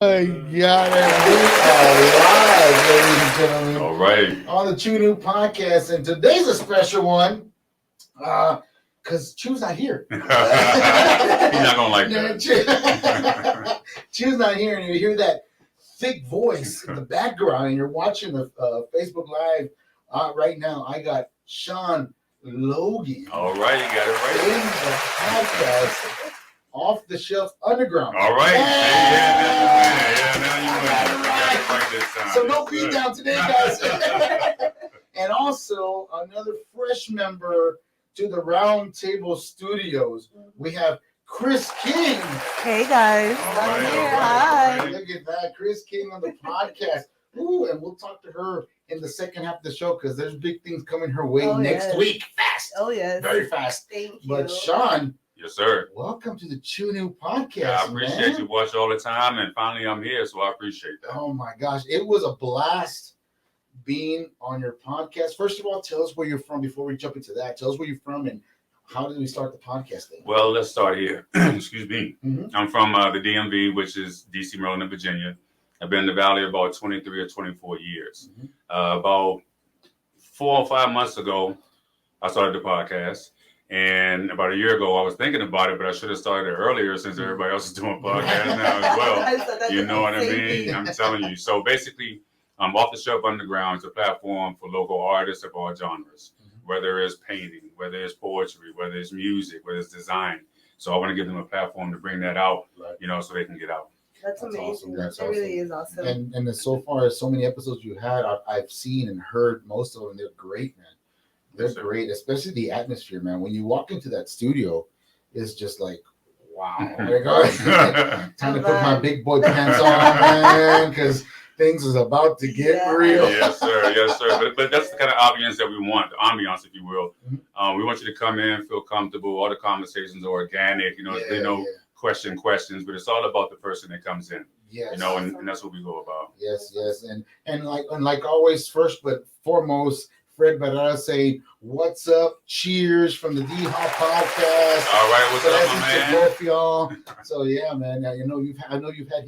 I got it. We are live, ladies and gentlemen. All right. On the Chew New Podcast, and today's a special one, because Chew's not here. He's not gonna like that. Chew's not here, and you hear that thick voice in the background, and you're watching the Facebook Live right now. I got Sean Logan. All right, you got it right. In the podcast. Off the Shelf Underground. All right. Hey! Now you got it right this time. So no beat down today, guys. And also another fresh member to the Round Table Studios. We have Chris King. Hey guys. All right. Hi. Look at that, Chris King on the podcast. Ooh, and we'll talk to her in the second half of the show because there's big things coming her way next week. Fast. Oh yes. Very fast. Thank you. But Sean. Yes, sir. Welcome to the Chew New Podcast. Yeah, I appreciate man. you watch all the time, and finally I'm here, so I appreciate that. Oh my gosh, it was a blast being on your podcast. First of all, tell us where you're from before we jump into that. Tell us where you're from and how did we start the podcast thing? Well, let's start here. Excuse me. Mm-hmm. I'm from the DMV, which is DC, Maryland, and Virginia. I've been in the Valley about 23 or 24 years. Mm-hmm. About 4 or 5 months ago, I started the podcast. And about a year ago, I was thinking about it, but I should have started it earlier since everybody else is doing podcasts now as well. You know what I mean? I'm telling you. So basically, Off the Shelf Underground is a platform for local artists of all genres, whether it's painting, whether it's poetry, whether it's music, whether it's design. So I want to give them a platform to bring that out, you know, so they can get out. That's amazing. Awesome. That's it really is awesome. And so far, so many episodes you had, I've seen and heard most of them. They're great, man. They're great, especially the atmosphere, man. When you walk into that studio, it's just like, wow. Oh my God. Time to put my big boy pants on, man, because things is about to get real. Yes, sir. Yes, sir. But that's the kind of ambiance that we want, the ambiance, if you will. Mm-hmm. We want you to come in, feel comfortable. All the conversations are organic. You know, there's no questions, but it's all about the person that comes in. Yes. You know, and that's what we go about. Yes. And like always, first but foremost, Fred Barrera say, what's up? Cheers from the D-Hop podcast. All right, what's up, my man? Both y'all. So yeah, man. Now, I know you've had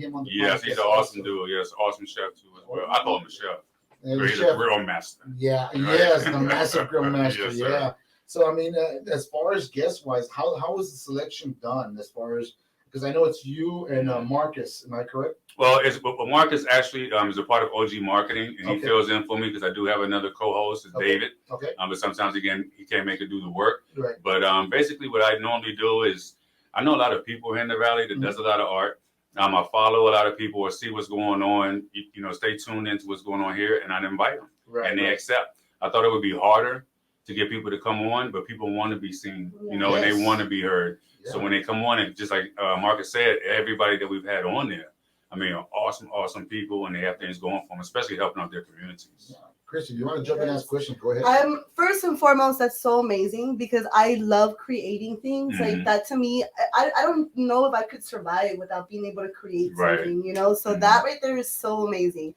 him on the podcast. Yes, he's an awesome dude. Yes, awesome chef too as well. I call him a chef. He's a grill master. Yeah, right? Yes, the massive grill master. Yes, yeah. So I mean, as far as guest wise, how was the selection done? As far as because I know it's you and Marcus. Am I correct? Well, Marcus actually is a part of OG Marketing, and he fills in for me because I do have another co-host, it's David. Okay. But sometimes, again, he can't make it do the work. Right. But basically what I normally do is I know a lot of people here in the Valley that does a lot of art. I follow a lot of people or see what's going on, you know, stay tuned into what's going on here, and I invite them. Right, and they accept. I thought it would be harder to get people to come on, but people want to be seen, you know, and they want to be heard. Yeah. So when they come on, and just like Marcus said, everybody that we've had on there, I mean, awesome people, and they have things going for them, especially helping out their communities. Yeah. Christy, you want to jump in and ask questions? Go ahead. First and foremost, that's so amazing because I love creating things. Like that to me, I don't know if I could survive without being able to create something, you know? So that right there is so amazing.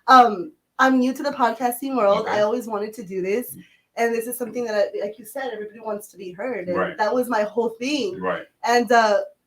I'm new to the podcasting world. I always wanted to do this. And this is something that, like you said, everybody wants to be heard. And that was my whole thing. Right. And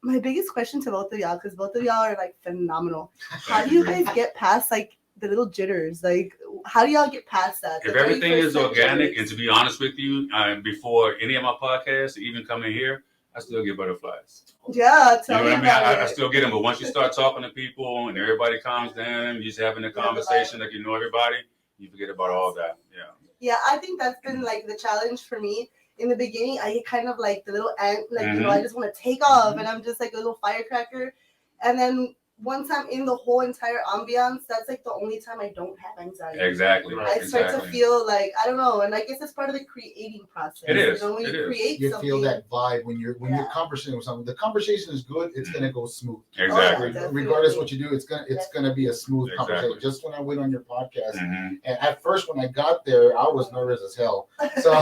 my biggest question to both of y'all, because both of y'all are like phenomenal. How do you guys get past like the little jitters? Like, how do y'all get past that? If everything is organic, and to be honest with you, before any of my podcasts, even coming here, I still get butterflies. Yeah, tell me about it. I still get them, but once you start talking to people and everybody calms down, you're just having a conversation like you know everybody, you forget about all that. Yeah. Yeah, I think that's been like the challenge for me. In the beginning, I get kind of like the little ant, like, you know, I just want to take off and I'm just like a little firecracker. And then once I'm in the whole entire ambiance, that's like the only time I don't have anxiety. Exactly. I start to feel like, I don't know, and I guess it's part of the creating process. It is. You know, when you create you something, feel that vibe when you're conversing with someone. The conversation is good, it's gonna go smooth. Exactly. Regardless what you do, it's gonna be a smooth conversation. Just when I went on your podcast, and at first when I got there, I was nervous as hell. So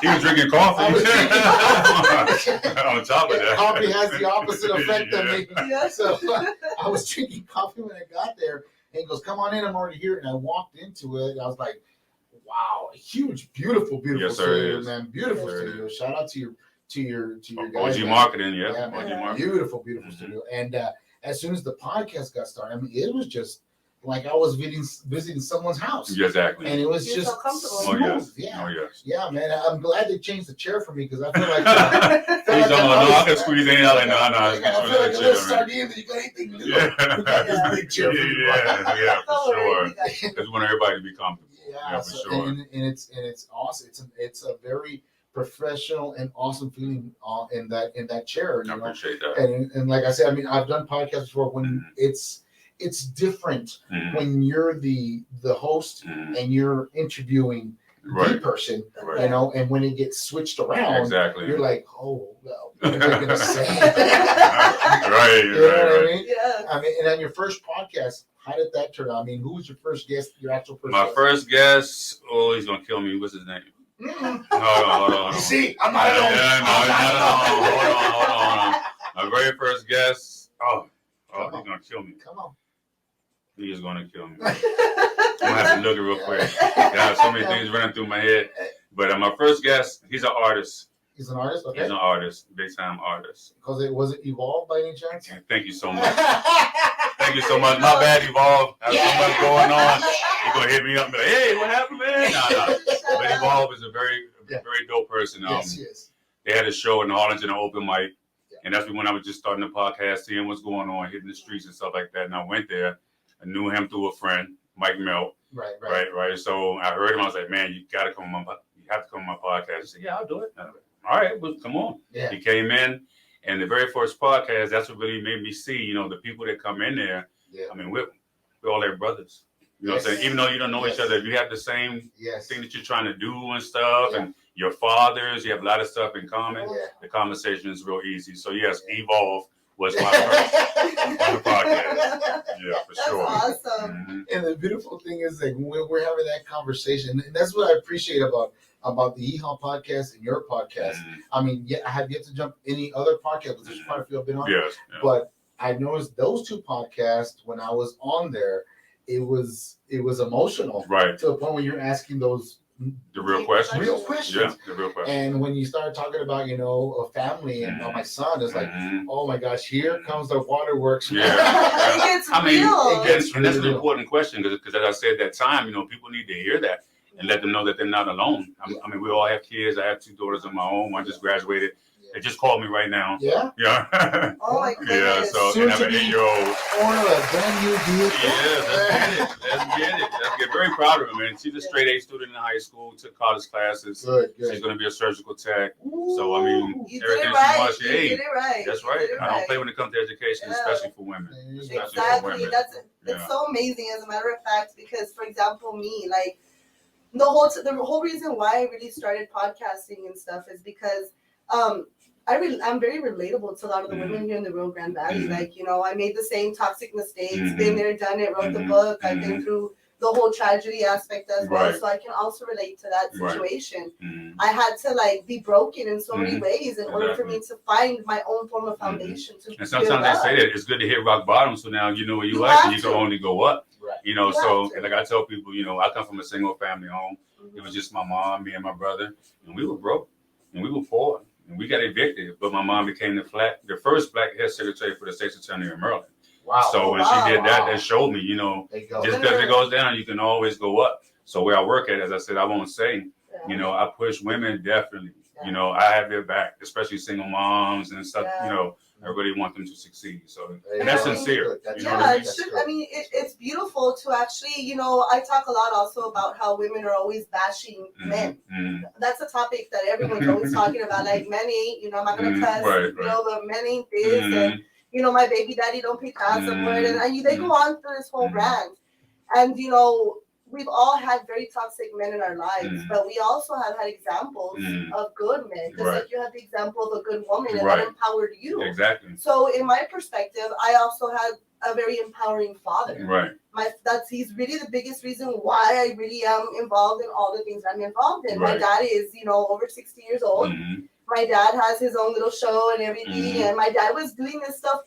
he was drinking coffee. I was drinking coffee. On top of that, coffee has the opposite effect on me. Yeah. So I was drinking coffee when I got there, and he goes, "Come on in, I'm already here." And I walked into it, and I was like, "Wow, huge, beautiful studio, man, beautiful studio." Shout out to your guys. OG Marketing, OG Marketing. Beautiful studio. And as soon as the podcast got started, I mean, it was just like I was visiting someone's house. Yeah, exactly. And it was You're just so comfortable. smooth. Oh yes. Yeah. Oh yes. Yeah, man. I'm glad they changed the chair for me because I feel like He's no, I can squeeze in. I'm like, no. I feel like a little sardine that you got anything little. Yeah. We got this big chair for you. Yeah, for Don't worry, sure. Because we want everybody to be comfortable. Yeah, for so, sure. and it's awesome. It's a very professional and awesome feeling in that chair. I appreciate that. And like I said, I mean, I've done podcasts before when it's different when you're the host and you're interviewing the person, you know, and when it gets switched around, you're like, oh well, what am I gonna say? Right. You know what I mean? Yeah. I mean, and on your first podcast, how did that turn out? I mean, who was your first guest? Your actual first My guest? first guest. Oh, he's gonna kill me. What's his name? Hold on. You see, I'm not alone. Hold on. My very first guest. Oh, he's gonna kill me. Come on. He is gonna kill me. I'm gonna have to look it real quick. I have so many things running through my head. But my first guest, he's an artist. He's an artist. Okay. He's an artist, big time artist. Because was it Evolve by any chance? Thank you so much. Thank you so much. My bad, Evolve. I have so much going on. You're gonna hit me up and be like, hey, what happened, man? No. But Evolve is a very dope person. Yes. They had a show in Harlingen, an open mic. And that's when I was just starting the podcast, seeing what's going on, hitting the streets and stuff like that. And I went there. I knew him through a friend, Mike Melt. Right. So I heard him. I was like, man, you have to come on my podcast. He said, yeah, I'll do it. All right, well, come on. Yeah. He came in, and the very first podcast, that's what really made me see, you know, the people that come in there. Yeah. I mean, we're all their brothers. You know what I'm saying? Even though you don't know each other, if you have the same thing that you're trying to do and stuff, and your fathers, you have a lot of stuff in common, the conversation is real easy. So, yes, Evolve was my first on the podcast. Yeah, for sure. That's awesome. And the beautiful thing is like when we're having that conversation, and that's what I appreciate about the EHAL podcast and your podcast. I mean, I have yet to jump any other podcast, but there's quite a few I've been on. Yes. But I noticed those two podcasts when I was on there, it was emotional. Right. To the point where you're asking those the real questions. Yeah, the real questions. And when you start talking about, you know, a family and my son is like, oh my gosh, here comes the waterworks. It gets real. And that's an important question because as I said at that time, you know, people need to hear that and let them know that they're not alone. I mean, we all have kids. I have 2 daughters of my own. One just graduated. They just called me right now. Yeah? Yeah. Oh my goodness. Yeah, so and I have an 8-year-old. Owner of a brand new vehicle. Yeah, let's get it. Let's get very proud of her, man. She's a straight A student in high school, took college classes. Good. She's going to be a surgical tech. Ooh, so, I mean, you everything did it right. she wants, You did it right. That's right. I don't play when it comes to education, especially for women. Exactly. That's so amazing, as a matter of fact, because, for example, me, like, the whole reason why I really started podcasting and stuff is because I'm very relatable to a lot of the women here in the Rio Grande Valley. Like, you know, I made the same toxic mistakes, been there, done it, wrote the book. I've been through the whole tragedy aspect as well. So I can also relate to that situation. I had to like be broken in so many ways in order for me to find my own form of foundation to and sometimes they say that it's good to hit rock bottom, so now you know where you at and you can only go up. You know, so like I tell people, you know, I come from a single family home. It was just my mom, me and my brother, and we were broke and we were poor. And we got evicted, but my mom became the first black head secretary for the state's attorney in Maryland. Wow. So when she did that, that showed me, you know, just because it goes down, you can always go up. So where I work at, as I said, I won't say, you know, I push women definitely. You know, I have their back, especially single moms and stuff, you know, I really want them to succeed. So, and that's sincere. You know I mean, it's beautiful to actually, you know, I talk a lot also about how women are always bashing men. That's a topic that everyone's always talking about. Like, men ain't, you know, I'm not going to cuss, you know, the men ain't this, and, you know, my baby daddy don't pay child support. And they go on through this whole rant. And, you know, we've all had very toxic men in our lives, but we also have had examples of good men. Just like you had the example of a good woman and that empowered you. Exactly. So in my perspective, I also had a very empowering father. Right. He's really the biggest reason why I really am involved in all the things I'm involved in. My dad is, you know, over 60 years old. My dad has his own little show and everything. And my dad was doing this stuff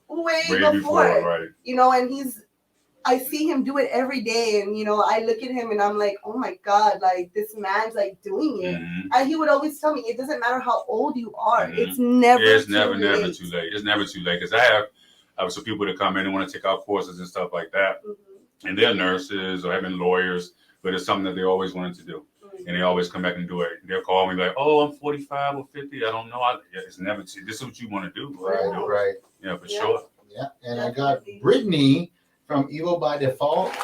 way before. You know, and I see him do it every day, and you know, I look at him and I'm like, oh my God, like this man's like doing it. And he would always tell me, it doesn't matter how old you are, it's never too late. It's never too late. It's never too late because I have I have some people that come in and want to take out courses and stuff like that. And they're nurses or having lawyers, but it's something that they always wanted to do. And they always come back and do it. They'll call me like, "Oh, I'm 45 or 50. I don't know. It's never. This is what you want to do. Right. Yeah, for sure. Yeah, and I got Brittany from Evil by Default.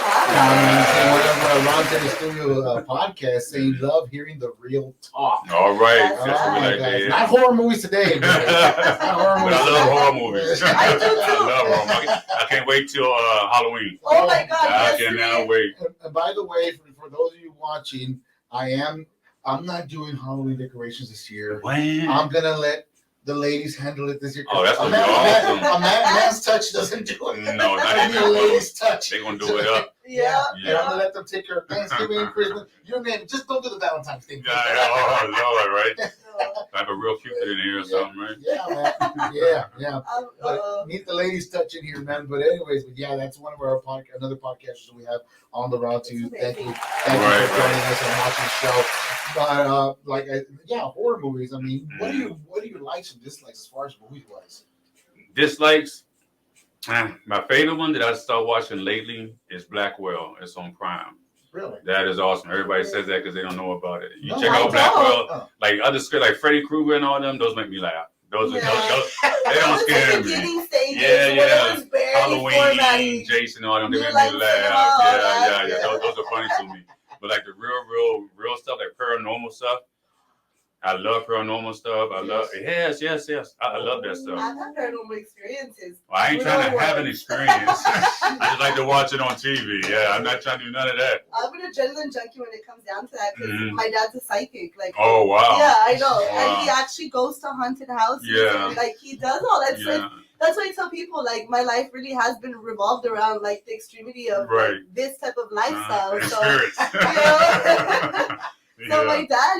Hi. Whatever, Ron Studio podcast saying love hearing the real talk. All right. That's Like not horror movies today, but I love horror movies. I do too. I love horror movies. I can't wait till Halloween. Oh my God! I cannot wait. And by the way, for those of you watching, I'm not doing Halloween decorations this year. When? I'm gonna let the ladies handle it this year. Oh, that's gonna be awesome. A man's touch doesn't do it. No, I need a lady's touch. They're gonna do it up. Yeah. And I'm gonna let them take care of Thanksgiving, Christmas. You name it. Just don't do the Valentine's thing. Oh, Lord, right? I have a real Cupid in here or something, right? Yeah, man. Yeah. But need the ladies touch in here, man. But anyways, that's one of our another podcast we have on the route to. Thank you for joining us and watching the show. But horror movies. I mean, what do you likes and dislikes as far as movies wise? Dislikes. My favorite one that I started watching lately is Blackwell. It's on Prime. Really? That is awesome. Everybody says that because they don't know about it. You No, check I out don't. Blackwell, like other scripts, like Freddy Krueger and all them. Those make me laugh. Those they don't scare me. Yeah. Halloween, Jason, all them. They make me laugh. Yeah. Those are funny to me. But like the real stuff, like paranormal stuff. I love paranormal stuff. I love yes. I love that stuff. I've had paranormal experiences. Well, I ain't trying to have an experience. I just like to watch it on TV. Yeah, I'm not trying to do none of that. I'm an adrenaline junkie when it comes down to that because my dad's a psychic. Like, oh wow. Yeah, I know, Wow. and he actually goes to haunted houses. Yeah. And, like he does all that stuff. That's why I tell people like my life really has been revolved around like the extremity of like, this type of lifestyle. So my dad,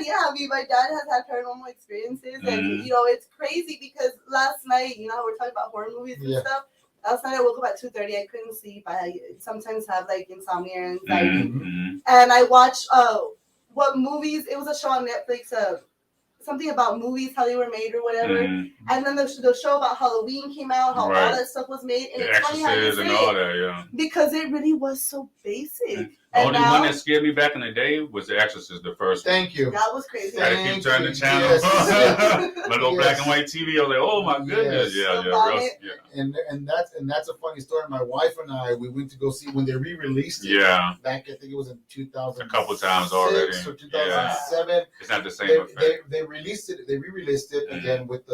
my dad has had paranormal experiences, and it's crazy because last night, we're talking about horror movies and stuff. Last night I woke up at 2:30. I couldn't sleep. I sometimes have like insomnia and anxiety, and I watched what movies? It was a show on Netflix. Something about movies, how they were made or whatever. And then the show about Halloween came out, how all that stuff was made. And it's funny how you say it, because it really was so basic. The only one that scared me back in the day was The Exorcist, the first one. Thank you. That was crazy. I had to keep turning the channel. My little black and white TV. I was like, oh my goodness. And that's a funny story. My wife and I, we went to go see when they re-released it. Back, I think it was in 2000. A couple times already. Or 2007. It's not the same effect. They released it. They re-released it again with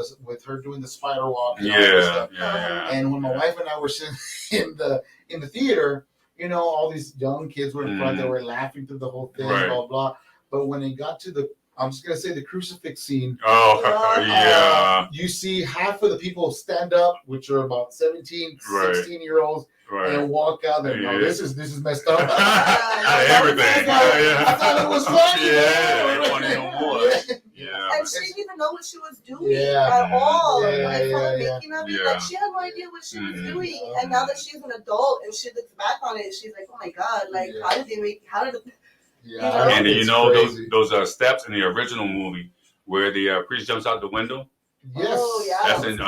her doing the spider walk. And And when my wife and I were sitting in the theater, all these young kids were in front. They were laughing through the whole thing, blah blah. But when it got to I'm just gonna say the crucifix scene. You see half of the people stand up, which are about 17, 16-year-olds. And walk out there. No, this is messed up. Everything. I thought it was funny. It ain't funny no more. And she didn't even know what she was doing at all. Making of it, like she had no idea what she was doing. And now that she's an adult and she looks back on it, she's like, oh my God, like how did and those steps in the original movie where the priest jumps out the window? Yes. Oh, yeah. That's in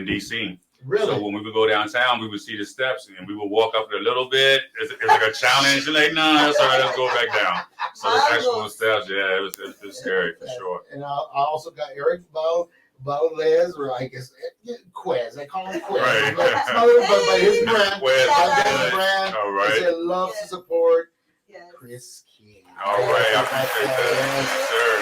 DC. Really? So when we would go downtown, we would see the steps and we would walk up it a little bit. It's like a challenge. You're like, nah, that's all right. Let's go back down. So the actual steps, it was scary for sure. And I also got Eric Baulez, or I guess Quez. I call him Quez. Right. But his brand. Brand. All right. He loves to support Chris King. All right. I appreciate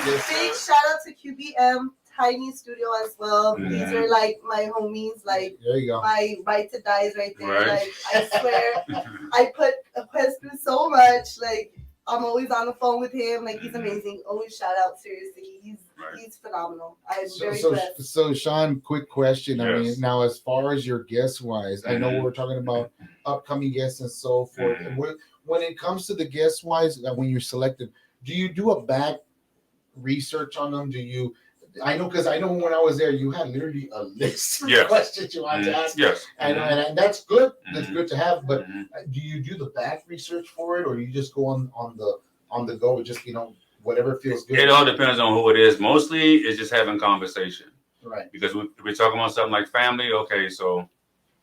that. Big shout out to QBM. Tiny studio as well. These are like my homies. Like there you go. My right to die is right there. Like I swear, I put Quest through so much. Like I'm always on the phone with him. Like he's amazing. Always shout out. Seriously, he's phenomenal. I'm very blessed. So Sean, quick question. I mean, now as far as your guest wise, I know we're talking about upcoming guests and so forth. When it comes to the guest wise, when you're selected, do you do a back research on them? Do you? I know because I know when I was there, you had literally a list of questions you wanted to ask. Yes. And that's good. That's good to have. But do you do the back research for it, or you just go on the go? Just whatever feels good. It all depends on who it is. Mostly, it's just having conversation. Right. Because we're talking about something like family. Okay, so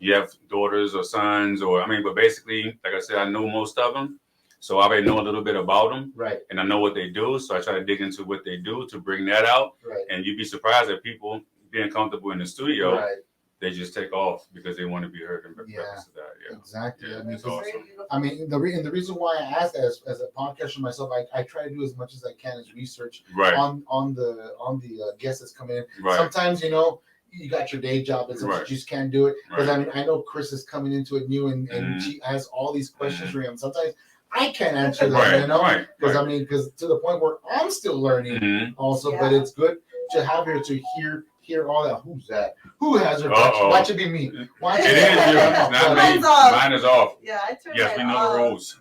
you have daughters or sons, or but basically, like I said, I know most of them. So I already know a little bit about them, right? And I know what they do. So I try to dig into what they do to bring that out. Right. And you'd be surprised at people being comfortable in the studio. Right. They just take off because they want to be heard in Yeah, purpose of that. Yeah, exactly. Yeah, I mean, it's awesome. the reason why I asked that as a podcaster myself, I try to do as much as I can as research Right. on the guests that's coming in. Right. Sometimes you got your day job and sometimes you just can't do it. Because Right. I know Chris is coming into it new and she has all these questions for him. Sometimes I can't answer them, Right. Because because to the point where I'm still learning also, but it's good to have her to hear all that. Who's that? Who has her question? Why should be me? Why it is you. It's not me. Mine is off. Yeah, I turned Yes, we know the rules.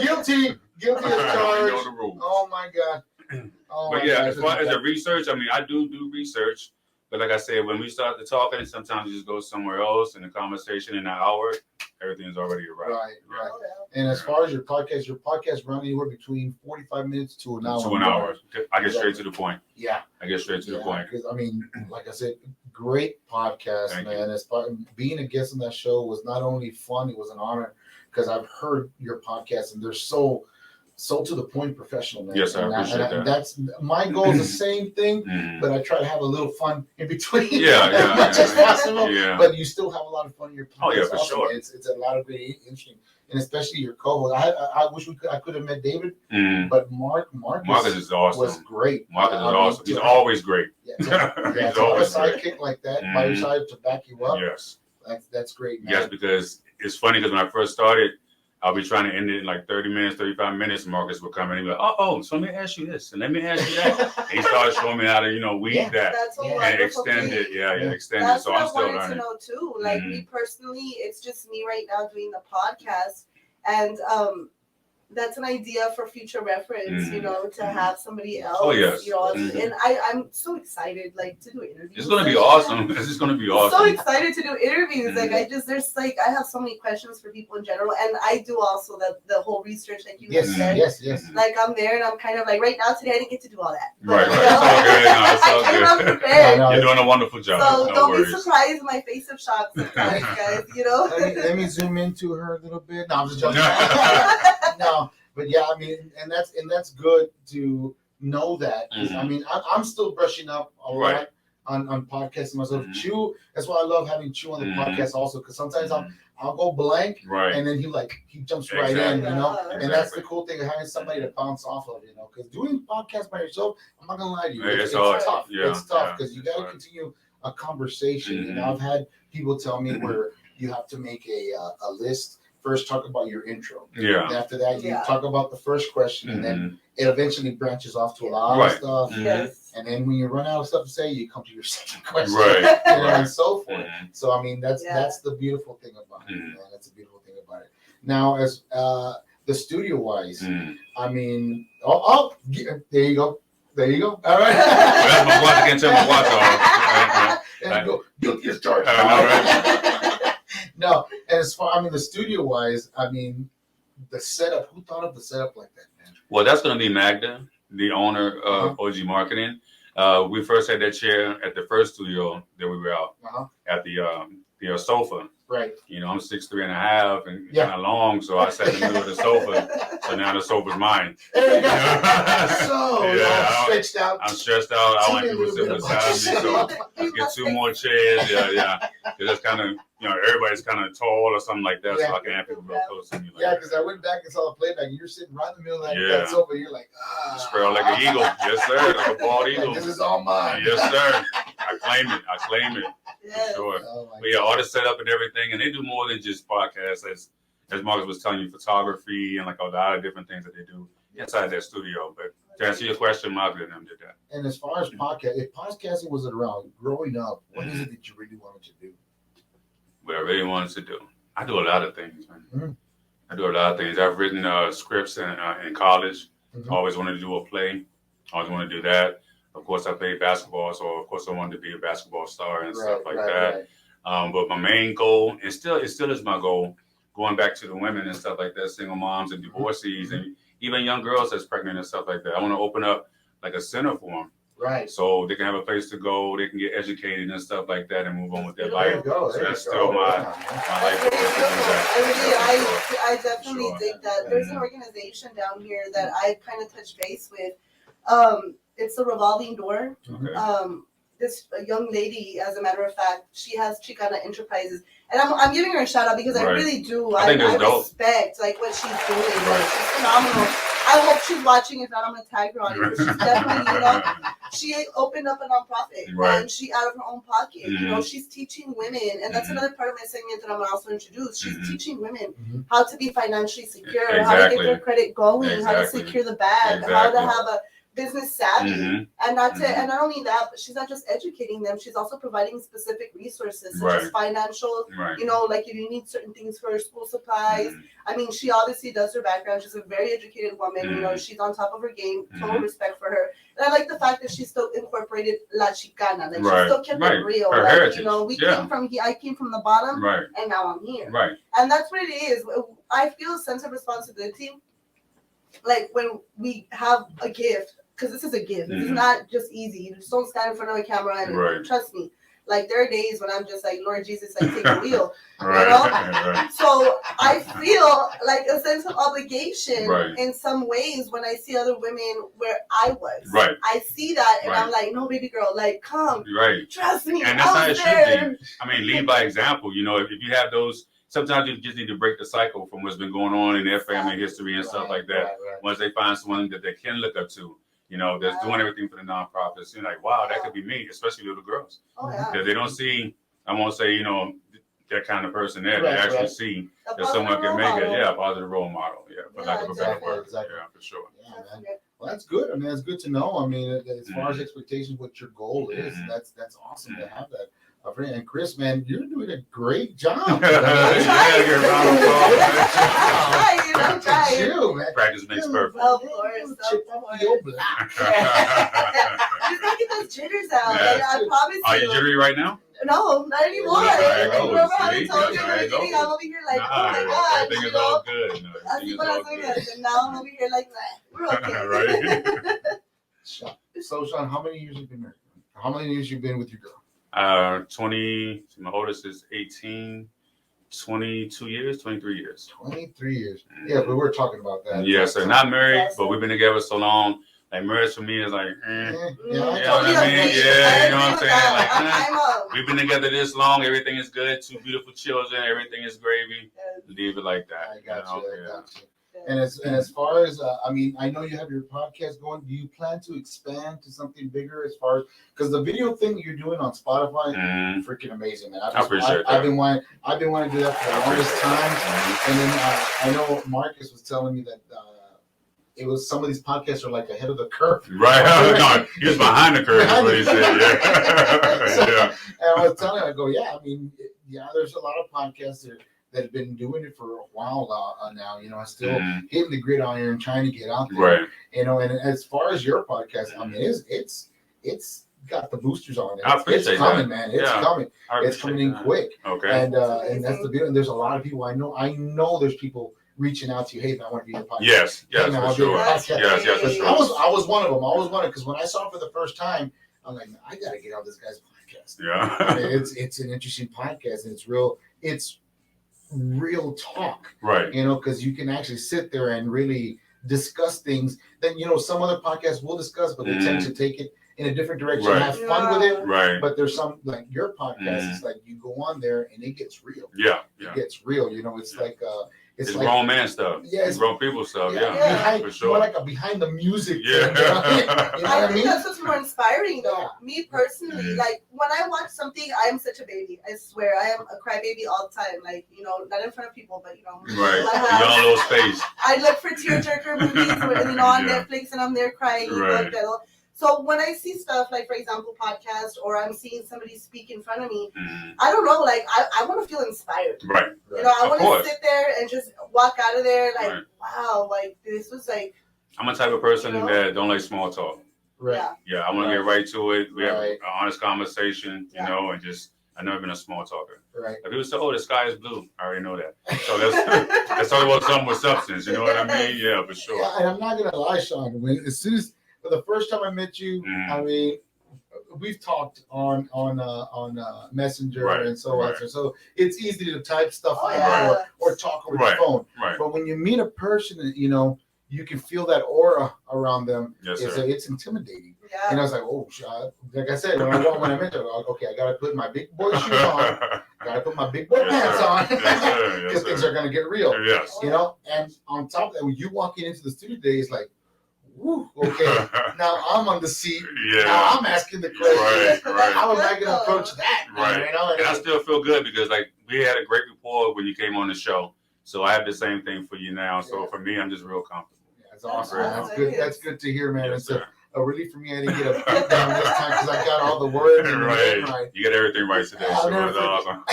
Guilty as charged. We know the rules. Oh my God. But yeah, as far as the research, I do research. But like I said, when we start to talking, sometimes you just go somewhere else in the conversation in an hour, everything's already arrived. Right. And as far as your podcast run anywhere between 45 minutes to an hour. To an hour. I get straight to the point. Yeah. I get straight to the point. Because like I said, great podcast, Thank man. As far being a guest on that show was not only fun, it was an honor because I've heard your podcast and they're so to the point professional, man. Yes, I appreciate that. That's my goal is the same thing, but I try to have a little fun in between. As much as possible. Yeah. But you still have a lot of fun in your podcast. Oh yeah, for also. sure. It's a lot of very interesting. And especially your co-host. I wish I could have met David, but Marcus is awesome. Was great. Marcus is awesome. He's always great. He's always a sidekick like that by your side to back you up. Yes. That's great, man. Yes, because it's funny because when I first started, I'll be trying to end it in like 30 minutes, 35 minutes. Marcus will come in and be like, so let me ask you this and let me ask you that. And he started showing me how to, weed that and extend it. Extend it. So I'm still learning. That's what I wanted to know too. Like me personally, it's just me right now doing the podcast. And that's an idea for future reference, to have somebody else. Oh, yes. And I'm so excited, to do interviews. It's going to be awesome. This is going to be awesome. So excited to do interviews. I have so many questions for people in general. And I do also the whole research like you said. Yes. Like I'm there and I'm kind of like right now today I didn't get to do all that. Right. It's all good. No, it's all good. You're doing a wonderful job. So don't be surprised in my face of shock sometimes, guys, Let me zoom into her a little bit. No, I'm just joking. No, but yeah, and that's good to know that. I'm still brushing up a lot on podcasting myself. Chew, that's why I love having Chew on the podcast also, because sometimes I'll go blank, and then he jumps right in, and that's the cool thing of having somebody to bounce off of, because doing podcasts by yourself, I'm not gonna lie to you, it's tough. It's tough because you got to continue a conversation. And I've had people tell me where you have to make a list. First, talk about your intro. Yeah. And after that, you talk about the first question, and then it eventually branches off to a lot of stuff. Yes. And then when you run out of stuff to say, you come to your second question, and so forth. So that's the beautiful thing about it. Man. That's the beautiful thing about it. Now, as the studio wise, there you go. There you go. All right. That's my watch. I can't turn my watch off. There you go. Guilty as charged. No, and as far the studio wise, the setup. Who thought of the setup like that, man? Well, that's going to be Magda, the owner of OG Marketing. We first had that chair at the first studio that we were out at the sofa. Right. I'm 6'3.5" and kind of long, so I sat in the middle of the sofa. So now the sofa's mine. There you go. I'm stretched out. I'm stressed out. I want people to sit beside me, so let's get 2 more chairs. Because that's kind of, everybody's kind of tall or something like that, so I can have people real close to me. Because I went back and saw the playback, and you're sitting right in the middle of that sofa. You're like, spread out like an eagle. Yes, sir. Like a bald eagle. This is all mine. Yes, sir. I claim it. For sure. But all the setup and everything, and they do more than just podcasts. As Marcus was telling you, photography and a lot of different things that they do inside their studio. But to answer your question, Marcus and them did that. And as far as if podcasting was around growing up, what is it that you really wanted to do? What I really wanted to do, I do a lot of things, man. I do a lot of things. I've written scripts in college. Always wanted to do a play. Always wanted to do that. Of course, I played basketball, so of course I wanted to be a basketball star and stuff like that. But my main goal, and it still is my goal, going back to the women and stuff like that, single moms and divorcees, and even young girls that's pregnant and stuff like that. I want to open up like a center for them Right. So they can have a place to go, they can get educated and stuff like that and move on with their There life. you go. So There that's you still go. my life goal to do that. I definitely dig that. There's an organization down here that I kind of touch base with. It's the Revolving Door. Okay. This young lady, as a matter of fact, she has Chicana Enterprises, and I'm giving her a shout out because I really do. I respect like what she's doing. Like, she's phenomenal. I hope she's watching. If not, I'm gonna tag her on it. She's definitely, she opened up a nonprofit and she out of her own pocket. You know, she's teaching women, and that's another part of my segment that I'm gonna also introduce. She's teaching women how to be financially secure, how to get their credit going, how to secure the bag, how to have a business savvy, and not only that, but she's not just educating them, she's also providing specific resources such as financial, like if you need certain things for school supplies. I mean, she obviously does her background. She's a very educated woman. You know, she's on top of her game. Total respect for her. And I like the fact that she still incorporated La Chicana. Like she still kept it real. Her like, heritage. You know, I came from the bottom, and now I'm here. And that's what it is. I feel a sense of responsibility. Like when we have a gift, because this is a gift. This is not just easy. You just don't stand in front of a camera and trust me. Like there are days when I'm just like, Lord Jesus, like take the wheel. You know? So I feel like a sense of obligation in some ways when I see other women where I was. I see that and I'm like, no, baby girl, like come. Trust me. And that's how it should be. I mean, lead by example. You know, if you have those, sometimes you just need to break the cycle from what's been going on in their family history and stuff like that. Once they find someone that they can look up to. You know, that's doing everything for the nonprofits. You're like, wow, that could be me, especially little girls. Because they don't see, I won't say, you know, that kind of person there. They actually see that someone can make it. A positive role model. For lack of a better word. Yeah, for sure. Well, that's good. I mean, that's good to know. I mean, as far as expectations, what your goal is, that's awesome to have that. And Chris, man, you're doing a great job. I'm trying. Practice makes perfect. Of course. Just gotta get those jitters out. I promise you. Are you jittery right now? No, not anymore. Remember how I told you in the beginning, I'm over here like, oh my God. Everything is all good. And now I'm over here like that. We're okay. So, Sean, how many years have you been married? How many years have you been with your girl? 20, my oldest is 18, 22 years, 23 years. 23 years. Yeah, but we're talking about that. Yes, sir. Not married, but we've been together so long. Like, marriage for me is like, you know what I mean? Yeah, you know what I'm saying? Like, we've been together this long. Everything is good. 2 beautiful children. Everything is gravy. Leave it like that. I got you. And as far as I mean, I know you have your podcast going. Do you plan to expand to something bigger as far as because the video thing that you're doing on Spotify, freaking amazing, man. I appreciate that. I've been wanting to do that for the longest time. And then I know Marcus was telling me that it was some of these podcasts are like ahead of the curve. Right. No, he was behind the curve. Is what he said. Yeah. And I was telling him, I go, I mean, there's a lot of podcasts that have been doing it for a while now, you know, still hitting the gridiron, trying to get out there, you know. And as far as your podcast, I mean, it's got the boosters on it. It's coming, man. It's coming. It's coming in quick. Okay. And that's the beauty. And there's a lot of people I know. There's people reaching out to you. Hey, man, I want to be in a podcast. Yes, for sure. Yes, for sure. I was one of them. Because when I saw it for the first time, I'm like, I got to get on this guy's podcast. Yeah. I mean, it's an interesting podcast, and it's real talk, right? You know, because you can actually sit there and really discuss things that, you know, some other podcasts will discuss, but they tend to take it in a different direction, have fun with it, right? But there's some, like your podcast, it's like you go on there and it gets real. It gets real. You know, it's like it's like grown man stuff. It's grown people stuff. Behind, for sure. More like a behind the music. Yeah. Thing, you know what I mean? That's what's more inspiring, though. Me personally, like when I watch something, I am such a baby. I swear, I am a crybaby all the time. Like, you know, not in front of people, but you know, right. Your little space. I look for tearjerker movies, you know, on Netflix, and I'm there crying. Right. So when I see stuff like, for example, podcast, or I'm seeing somebody speak in front of me, I don't know, like I want to feel inspired. Right. You know, I want to sit there and just walk out of there like, wow, like this was like. I'm a type of person that don't like small talk. Right. Yeah, I want to get right to it. We have an honest conversation, you know, and just I've never been a small talker. Right. If people say, "Oh, the sky is blue," I already know that. So that's all about something with substance. You know what I mean? Yeah, for sure. Yeah, and I'm not gonna lie, Sean. As soon as but the first time I met you, I mean, we've talked on Messenger and so on. So it's easy to type stuff or talk over the phone. Right. But when you meet a person, you know, you can feel that aura around them. Yes, it's intimidating. Yeah. And I was like, oh, like I said, when I met her, okay, I gotta put my big boy shoes on, gotta put my big boy pants on, because things are gonna get real. Yes. You know, and on top of that, when you walking into the studio today, it's like, woo, okay, now I'm on the seat. Yeah. Now I'm asking the question. Right. How am I going to approach that? Right. You know? And I still feel good because, like, we had a great rapport when you came on the show. So I have the same thing for you now. So for me, I'm just real comfortable. Yeah, that's awesome. That's good. That's good to hear, man. Yes, it's a relief for me. I didn't get a beat down this time because I got all the words right. You got everything right today. So that's awesome.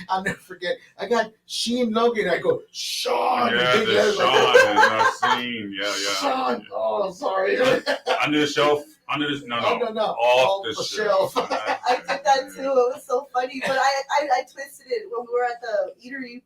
I'll never forget. I got Sheen Logan. I go, Sean. Yeah, the Sean is not seen. Yeah. Sean. Oh, sorry. Under the shelf. No. Off the shelf. I did that too. It was so funny. But I twisted it when we were at the eatery.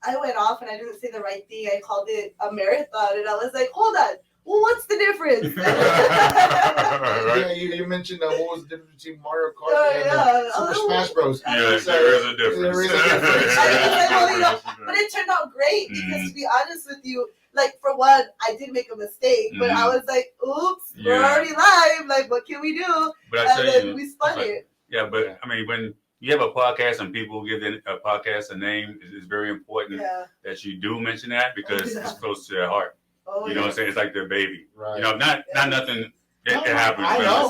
I went off and I didn't say the right thing. I called it a marathon. And I was like, hold on. Well, what's the difference? Yeah, you mentioned what was the difference between Mario Kart and Super Smash Bros. Yes, there is a difference. There is a difference. But it turned out great because, to be honest with you, like, for one, I did make a mistake, but I was like, oops, we're already live. Like, what can we do? But and then we spun it. Yeah, but I mean, when you have a podcast and people give a podcast a name, it's very important that you do mention that because it's close to their heart. Oh, you know what I'm saying? It's like their baby. Right. You know, not nothing. It happens. I know.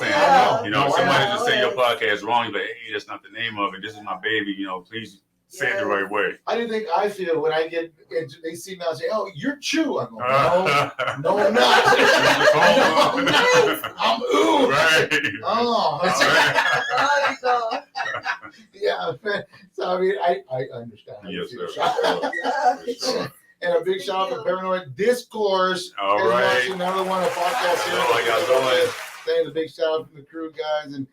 You know, somebody just say your podcast wrong, but hey, that's not the name of it. This is my baby. You know, please say it the right way. I do think I feel when I get, they see me, I say, "Oh, you're Chew." I'm going, no, I'm not. I'm Ooh. Right. Oh. Yeah. So I mean, I understand. Yes, sir. And a big shout out to Paranoid Discourse. All right. Another one of the podcasts here. How y'all doing? Saying a big shout out from the crew guys, and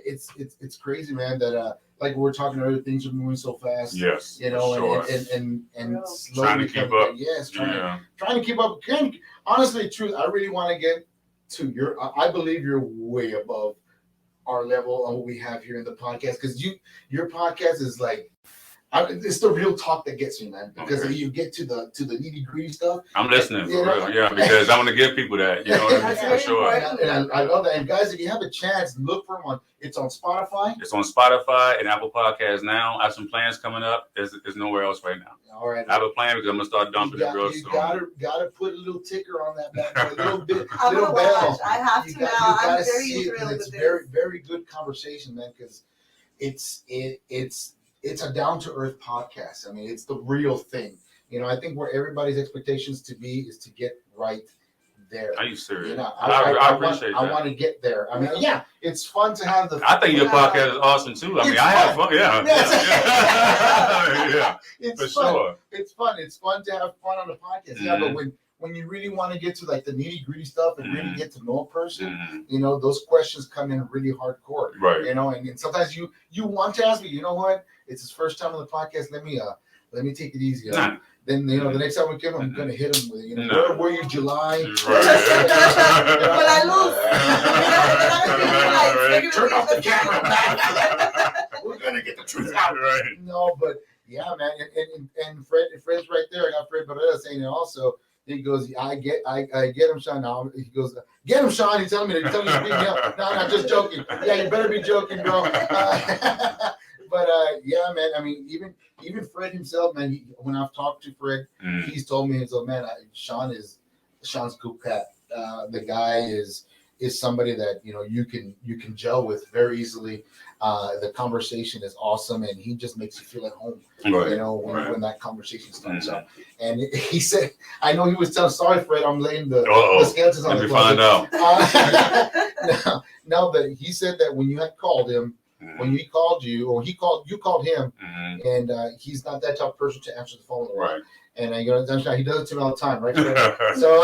it's crazy, man. That like we're talking earlier, things are moving so fast. Yes. You know, and slowly trying to keep up. Yes, trying to keep up. Honestly, truth, I really want to get to your. I believe you're way above our level on what we have here in the podcast because your podcast is like. It's the real talk that gets me, man. Because you get to the nitty gritty stuff. I'm listening for real, because I want to give people that, you know, for sure. And I love that. And guys, if you have a chance, look for them it's on Spotify. It's on Spotify and Apple Podcasts now. I have some plans coming up. There's nowhere else right now. All right. I have a plan because I'm gonna start dumping it real soon. You gotta put a little ticker on that, a little bit, I'm little gonna bell. watch. I have to now. I'm very thrilled with this. It's very, very good conversation, man. Because it's a down-to-earth podcast. I mean, it's the real thing. You know, I think where everybody's expectations to be is to get right there. Are you serious? You know, I appreciate that. I want to get there. I mean, it's fun to have the. I think your podcast is awesome too. I mean, I have fun. Yeah. It's for fun. Sure. It's fun. It's fun to have fun on the podcast. Mm-hmm. Yeah, but when you really want to get to like the nitty gritty stuff and really get to know a person, you know, those questions come in really hardcore. Right. You know, and sometimes you want to ask me, you know what? It's his first time on the podcast. Let me take it easy. Then you know the next time we come, I'm gonna hit him with where were you July? Right. But I lose. Turn off the camera, man. We're gonna get the truth out. Right. No, but yeah, man, and Fred's right there. I got Fred Barrera saying it also. He goes, I get him, Sean. Now he goes, get him, Sean. He's telling me to beat me up. No, I'm just joking. Yeah, you better be joking, bro. But yeah, man. I mean, even Fred himself, man. When I've talked to Fred, he's told me, he's like, man, Sean's cool cat. The guy is somebody that you can gel with very easily. The conversation is awesome, and he just makes you feel at home. Right. When that conversation starts up. And he said, I know he was telling. Sorry, Fred, I'm laying the skeletons on the find out. Now that he said that when you had called him. When he called you, or you called him, and he's not that type of person to answer the phone. Right. And he does it to me all the time, right? So,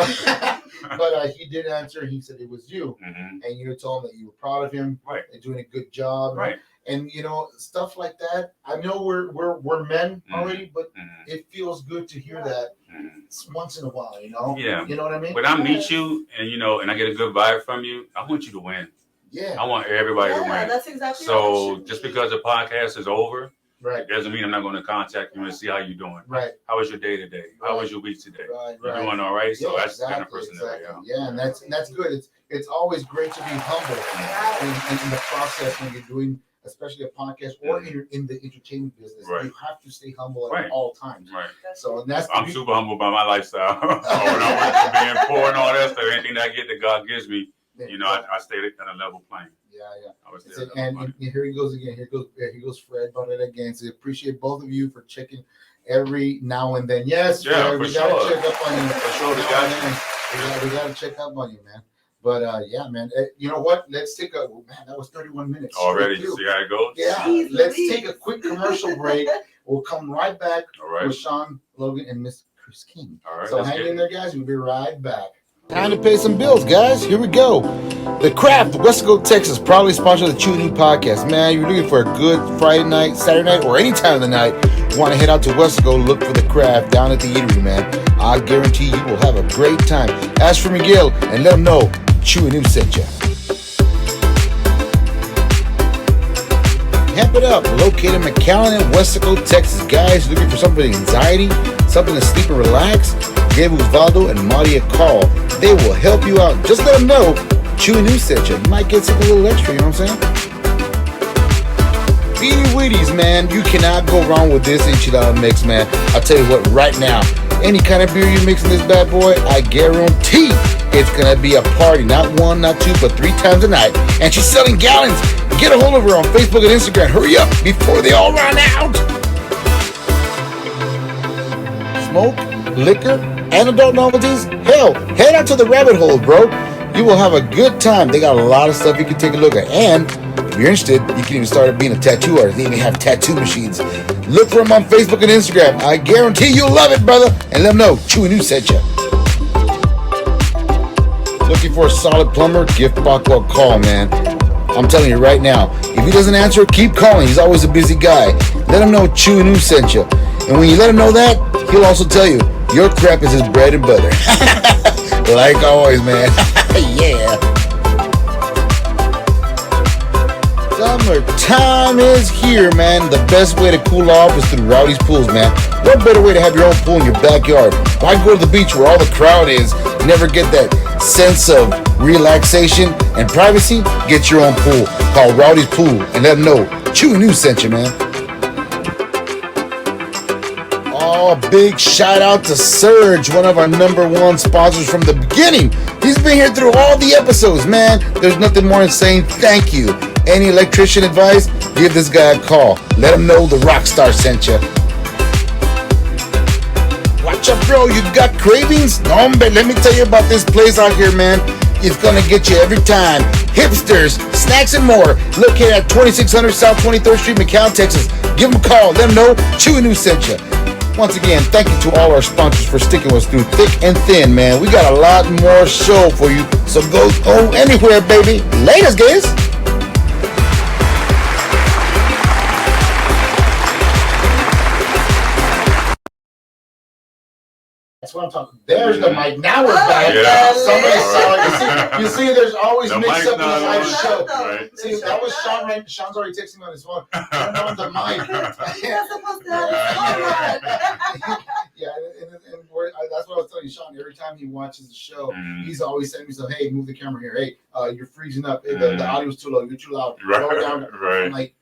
but he did answer. He said it was you, and you told him that you were proud of him, right, and doing a good job, right. and stuff like that. I know we're men already, but it feels good to hear that once in a while. Yeah. You know what I mean? When I meet you, and and I get a good vibe from you, I want you to win. Yeah. I want everybody to win. That's exactly. So just because the podcast is over, right, doesn't mean I'm not going to contact you and see how you're doing. Right. How was your day today? Right. How was your week today? Right. You're doing all right. So that's exactly, the kind of person that I am. Yeah, and that's good. It's always great to be humble in the process when you're doing, especially a podcast or in the entertainment business. Right. You have to stay humble at all times. Right. So and I'm super humble by my lifestyle. When I'm being poor and all that stuff, anything that I get that God gives me, I stay at a level playing. Yeah. And here he goes again. Here goes Fred about it again. So appreciate both of you for checking every now and then. Yes, Fred, we gotta check up on you. For sure, we gotta check up on you, man. But yeah, man. You know what? Let's take that was 31 minutes already. See how it goes? Yeah. Jeez, let's take a quick commercial break. We'll come right back with Sean Logan and Miss Chris King. All right. So hang in there, guys. We'll be right back. Time to pay some bills, guys. Here we go. The Craft, Westaco, Texas, proudly sponsor the Chew New podcast. Man, you're looking for a good Friday night, Saturday night, or any time of the night. You want to head out to Westaco, look for the Craft down at the eatery, man. I guarantee you will have a great time. Ask for Miguel and let him know Chew New sent you. Hemp It Up, located in McAllen and Westaco, Texas. Guys, looking for something with anxiety, something to sleep and relax? Give Osvaldo and Marty a call. They will help you out. Just let them know Chewy News sent you. You might get something a little extra, you know what I'm saying? Beanie Wheaties, man. You cannot go wrong with this enchilada mix, man. I'll tell you what, right now, any kind of beer you mix in this bad boy, I guarantee it's going to be a party. Not one, not two, but 3 times a night. And she's selling gallons. Get a hold of her on Facebook and Instagram. Hurry up before they all run out. Smoke, liquor, and adult novelties? Hell, head out to the rabbit hole, bro. You will have a good time. They got a lot of stuff you can take a look at. And if you're interested, you can even start being a tattoo artist. They even have tattoo machines. Look for them on Facebook and Instagram. I guarantee you'll love it, brother. And let them know Chewy News sent you. Looking for a solid plumber? Give Paco a call, man. I'm telling you right now, if he doesn't answer, keep calling. He's always a busy guy. Let him know Chewy News sent you. And when you let him know that, he'll also tell you your crap is his bread and butter. Like always, man. Yeah. Summertime is here, man. The best way to cool off is through Rowdy's Pools, man. What better way to have your own pool in your backyard? Why go to the beach where all the crowd is? Never get that sense of relaxation and privacy? Get your own pool. Call Rowdy's Pool and let them know Chewy News sent you, man. Oh, big shout out to Serge, one of our #1 sponsors from the beginning. He's been here through all the episodes, man. There's nothing more than saying thank you. Any electrician advice? Give this guy a call. Let him know the Rockstar sent you. Watch out, bro. You got cravings? No, but let me tell you about this place out here, man. It's gonna get you every time. Hipsters, snacks, and more. Located at 2600 South 23rd Street, McAllen, Texas. Give them a call. Let them know Chewy News sent you. Once again, thank you to all our sponsors for sticking with us through thick and thin, man. We got a lot more show for you, so go anywhere, baby. Laters, guys. That's what I'm talking. There's the mic. Now we're back. Yeah. Somebody saw it. You see, there's always The mix mic's up in the not live on. show. Right. See, that was Sean. Right? Sean's already texting me on his phone. Turn on the mic. You're supposed to have Yeah, and that's what I was telling you, Sean. Every time he watches the show, he's always saying to me, "Hey, move the camera here. Hey, you're freezing up. Hey, the audio's too low. You're too loud. Lower down." Right. I'm like,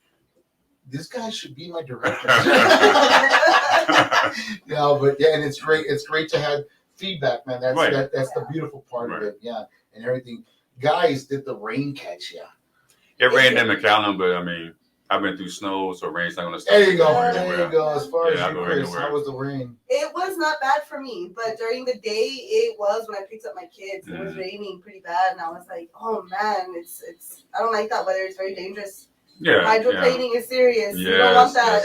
this guy should be my director. But yeah, and it's great. It's great to have feedback, man. That's that's the beautiful part of it. Yeah, and everything. Guys, did the rain catch you? It rained in McAllen, but I mean, I've been through snow, so rain's not going to stop. There you go. There you go. As far as I'll you, go Chris, anywhere. how was the rain? It was not bad for me, but during the day it was when I picked up my kids. It was raining pretty bad, and I was like, "Oh man, it's I don't like that weather. It's very dangerous. Hydroplaning is serious. You don't want that."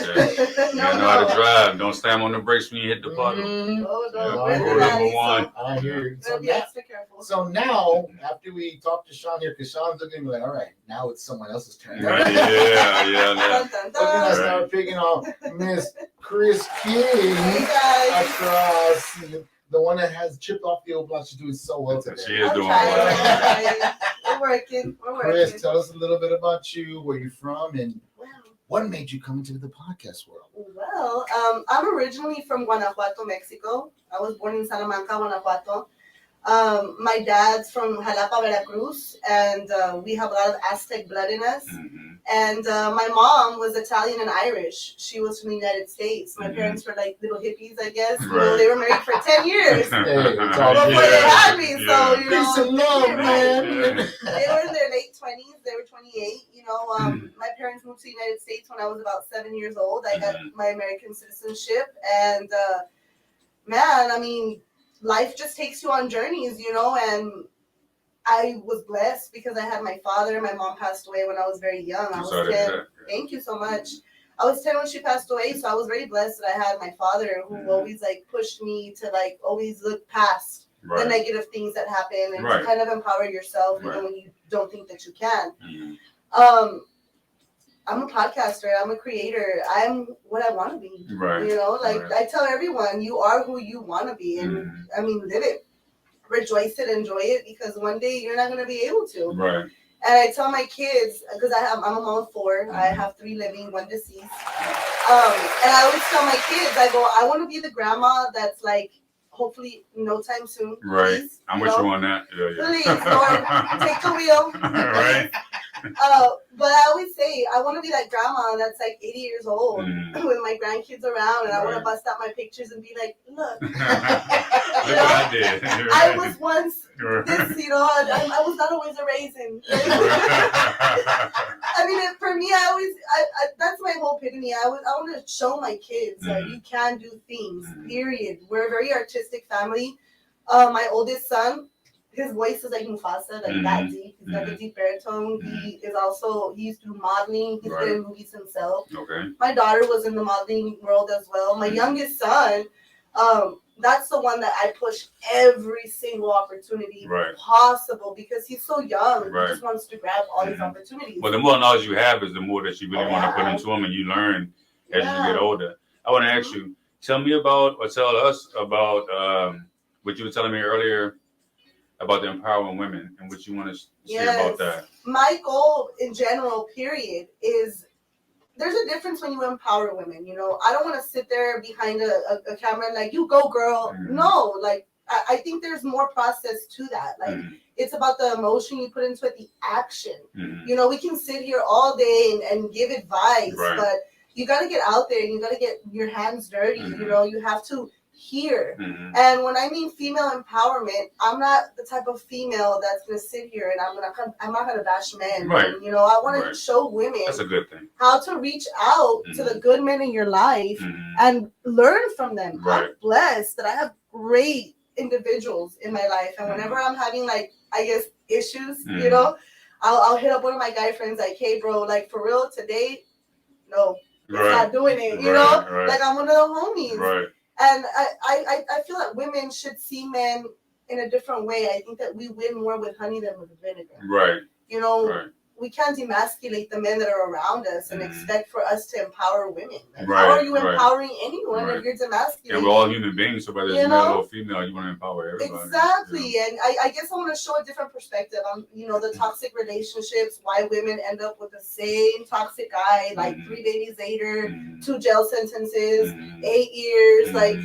You know how to drive. Don't slam on the brakes when you hit the puddle. No, Yeah, we're rule number 1. I hear you. So be extra careful. So now, after we talk to Sean here, because Sean's looking like, all right, now it's someone else's turn. Right, yeah. Dun, dun, We're gonna dun. start picking on Miss Chris King Hey guys. across the one that has chipped off the old block. She's doing so well today. She is I'm doing trying, well. We're working. Chris, tell us a little bit about you, where you're from, and Wow. what made you come into the podcast world. Well, I'm originally from Guanajuato, Mexico. I was born in Salamanca, Guanajuato. My dad's from Jalapa, Veracruz, and we have a lot of Aztec blood in us. Mm-hmm. And my mom was Italian and Irish. She was from the United States. My parents were like little hippies, I guess. You know, they were married for 10 years Hey, it's all before they had me. So, you know, peace and love, man. they were in their late 20s. They were 28. You know, my parents moved to the United States when I was about 7 years old. I got my American citizenship. And, man, I mean, life just takes you on journeys, you know, and I was blessed because I had my father. My mom passed away when I was very young. I was 10. Thank you so much. I was 10 when she passed away, so I was very blessed that I had my father who always like pushed me to like always look past the negative things that happen and to kind of empower yourself even when you don't think that you can. I'm a podcaster. I'm a creator. I'm what I want to be. You know, like I tell everyone, you are who you want to be, and I mean, live it, rejoice it, enjoy it, because one day you're not going to be able to. Right. And I tell my kids, because I'm a mom of 4. I have 3 living, 1 deceased. And I always tell my kids, I go, I want to be the grandma that's like, hopefully no time soon. Right. Please, I'm with you on that. Yeah. Please, Lord, take the wheel. Right. But I always say I want to be that grandma that's like 80 years old with my grandkids around, and I want to bust out my pictures and be like, look, Look what I did. I was once this, you know, I was not always a raisin. I mean, for me, I that's my whole epitome. I want to show my kids that you can do things, period. We're a very artistic family. My oldest son, his voice is like Mufasa, like that deep. He's got the deep baritone. He used to do modeling. He's been in movies himself. Okay. My daughter was in the modeling world as well. My youngest son, that's the one that I push every single opportunity possible because he's so young. He just wants to grab all these opportunities. Well, the more knowledge you have is the more that you really want to put into them, and you learn as you get older. I want to ask you, tell us about what you were telling me earlier about the empowering women and what you want to say about that. My goal in general, period, is there's a difference when you empower women. You know, I don't want to sit there behind a camera and like, you go, girl. No, like, I think there's more process to that. Like, it's about the emotion you put into it, the action. You know, we can sit here all day and give advice, but you got to get out there and you got to get your hands dirty. You know, you have to hear. And when I mean female empowerment, I'm not the type of female that's going to sit here and I'm not going to bash men. And, you know, I want to show women that's a good thing. How to reach out to the good men in your life and learn from them. I'm blessed that I have great individuals in my life, and whenever I'm having like, I guess, issues, you know, I'll hit up one of my guy friends like, hey bro, like for real today, no, it's not doing it, you know, like I'm one of the homies. And I feel that women should see men in a different way. I think that we win more with honey than with vinegar. You know, we can't emasculate the men that are around us and expect for us to empower women. Like, how are you empowering anyone if you're demasculating? And we're all human beings, so whether it's male or female, you want to empower everybody. Exactly. And I guess I want to show a different perspective on, you know, the toxic relationships, why women end up with the same toxic guy, like 3 babies later, 2 jail sentences, 8 years, like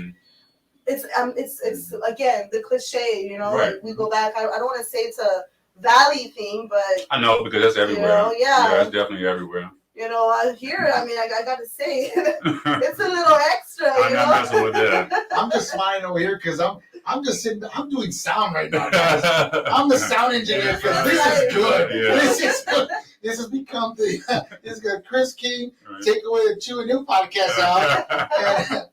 it's again the cliche, you know, like we go back. I don't want to say it's a valley thing, but I know because that's everywhere. You know, that's definitely everywhere. You know, here, I mean, I got to say, it's a little extra. I'm not messing with that. I'm just smiling over here because I'm just sitting. I'm doing sound right now, guys. I'm the sound engineer because this is good. This is good. This has become this is good. Chris King, take away the Chew a New podcast out.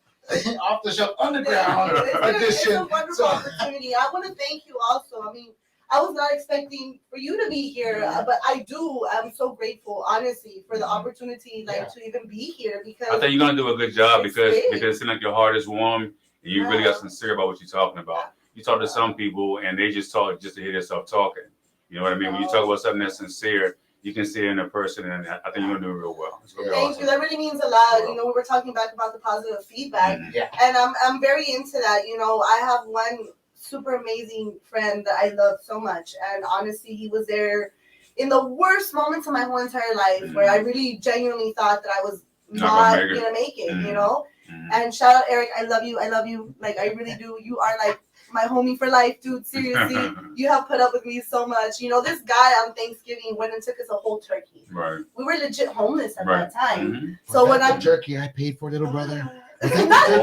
And off the shelf underground edition. It's a wonderful opportunity. I want to thank you also. I mean, I was not expecting for you to be here, but I do. I'm so grateful, honestly, for the opportunity, like to even be here. Because I think you're gonna do a good job because it seems like your heart is warm and you really got sincere about what you're talking about. you talk to some people and they just talk just to hear themselves talking. You know what I mean? When you talk about something that's sincere, you can see it in a person, and I think you're gonna do real well. Thank you. That really means a lot. You know, we were talking back about the positive feedback, and I'm very into that. You know, I have one super amazing friend that I love so much, and honestly, he was there in the worst moments of my whole entire life, where I really genuinely thought that I was not gonna make it. You know, and shout out Eric, I love you, like I really do. You are like my homie for life, dude. Seriously, you have put up with me so much. You know, this guy on Thanksgiving went and took us a whole turkey. Right. We were legit homeless at that time. Mm-hmm. So when I'm turkey I paid for, little brother. It's another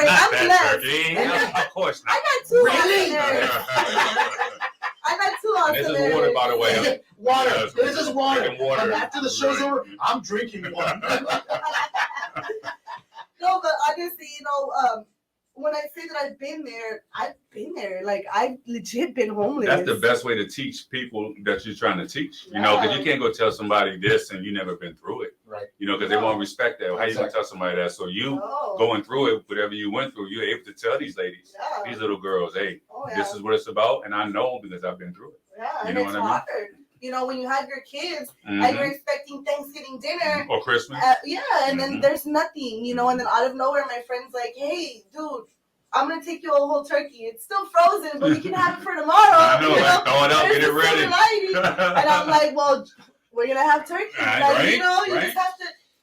I'm blessed. Of course not. I got two. Really? I got two awesome. This is water, by the way. Water. This is water. And after the show's over, I'm drinking one. No, but honestly, you know, when I say that I've been there. Like, I've legit been homeless. That's the best way to teach people that you're trying to teach. You know, because you can't go tell somebody this and you never been through it. Right. You know, because they won't respect that. How you going to tell somebody that? So you going through it, whatever you went through, you're able to tell these ladies, these little girls, hey, this is what it's about. And I know because I've been through it. Yeah, you know and it's hard. You know, when you have your kids and you're expecting Thanksgiving dinner or Christmas, and then there's nothing, you know, and then out of nowhere, my friend's like, "Hey, dude, I'm gonna take you a whole turkey. It's still frozen, but we can have it for tomorrow." I know, like, throw it out, get it ready. And I'm like, "Well, we're gonna have turkey." Like, you know,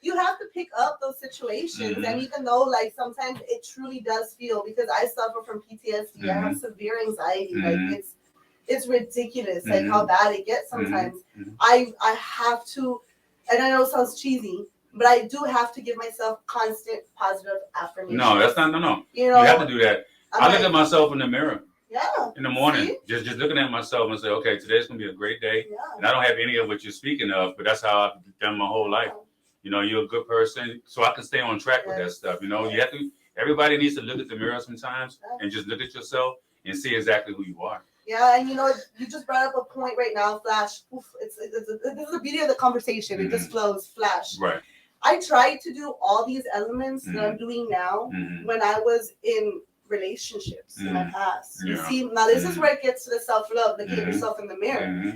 you have to pick up those situations, and even though like sometimes it truly does feel, because I suffer from PTSD, I have severe anxiety, like it's ridiculous, like how bad it gets sometimes. I have to, and I know it sounds cheesy, but I do have to give myself constant positive affirmation. No, that's not, no. You know, you have to do that. I look at myself in the mirror. Yeah. In the morning, just looking at myself and say, okay, today's gonna be a great day. Yeah. And I don't have any of what you're speaking of, but that's how I've done my whole life. You know, you're a good person, so I can stay on track with that stuff. You know, you have to. Everybody needs to look at the mirror sometimes and just look at yourself and see exactly who you are. Yeah, and you know, you just brought up a point right now, Flash. This is the beauty of the conversation. It just flows, Flash. Right. I tried to do all these elements that I'm doing now when I was in relationships in my past. You see, now this is where it gets to the self-love, look at yourself in the mirror.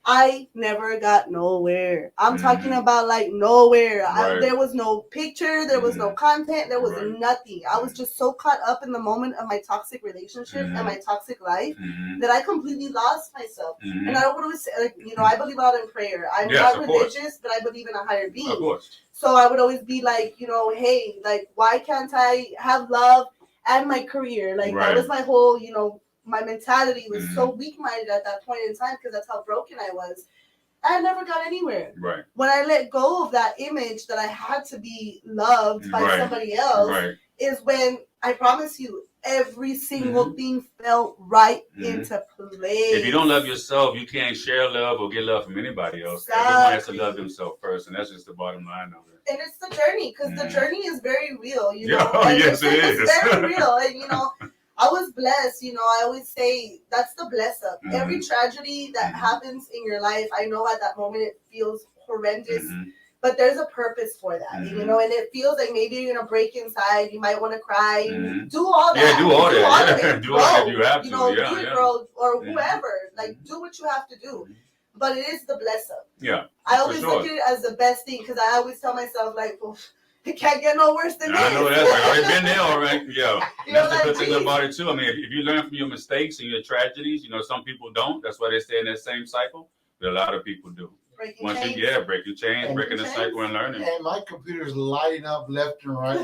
I never got nowhere. I'm talking about like nowhere. Right. There was no picture, there was no content, there was nothing. I was just so caught up in the moment of my toxic relationship and my toxic life that I completely lost myself. And I would always say, like, you know, I believe a lot in prayer. I'm not religious, but I believe in a higher being. Of course. So I would always be like, you know, hey, like, why can't I have love and my career? Like, that was my whole, you know, my mentality was so weak-minded at that point in time because that's how broken I was. I never got anywhere. Right. When I let go of that image that I had to be loved by somebody else is when, I promise you, every single thing fell right into place. If you don't love yourself, you can't share love or get love from anybody else. Everyone has to love themselves first, and that's just the bottom line of it. And it's the journey, because the journey is very real, you know. Yes, it is. It's very real, and you know, I was blessed, you know. I always say that's the bless up. Every tragedy that happens in your life, I know at that moment it feels horrendous, but there's a purpose for that, you know. And it feels like maybe you're gonna break inside. You might want to cry. Do all that. Yeah, do all that. It, do all that if you have to. You know, do it, girl, or whoever. Like, do what you have to do. But it is the bless up. Yeah. I always look at it as the best thing, because I always tell myself, like, well, it can't get no worse than this. I know that. I've already been there, all right. Yeah. That's the good thing about it, too. I mean, if you learn from your mistakes and your tragedies, you know, some people don't. That's why they stay in that same cycle. But a lot of people do. Breaking chains, breaking the cycle and learning. And my computer's lighting up left and right.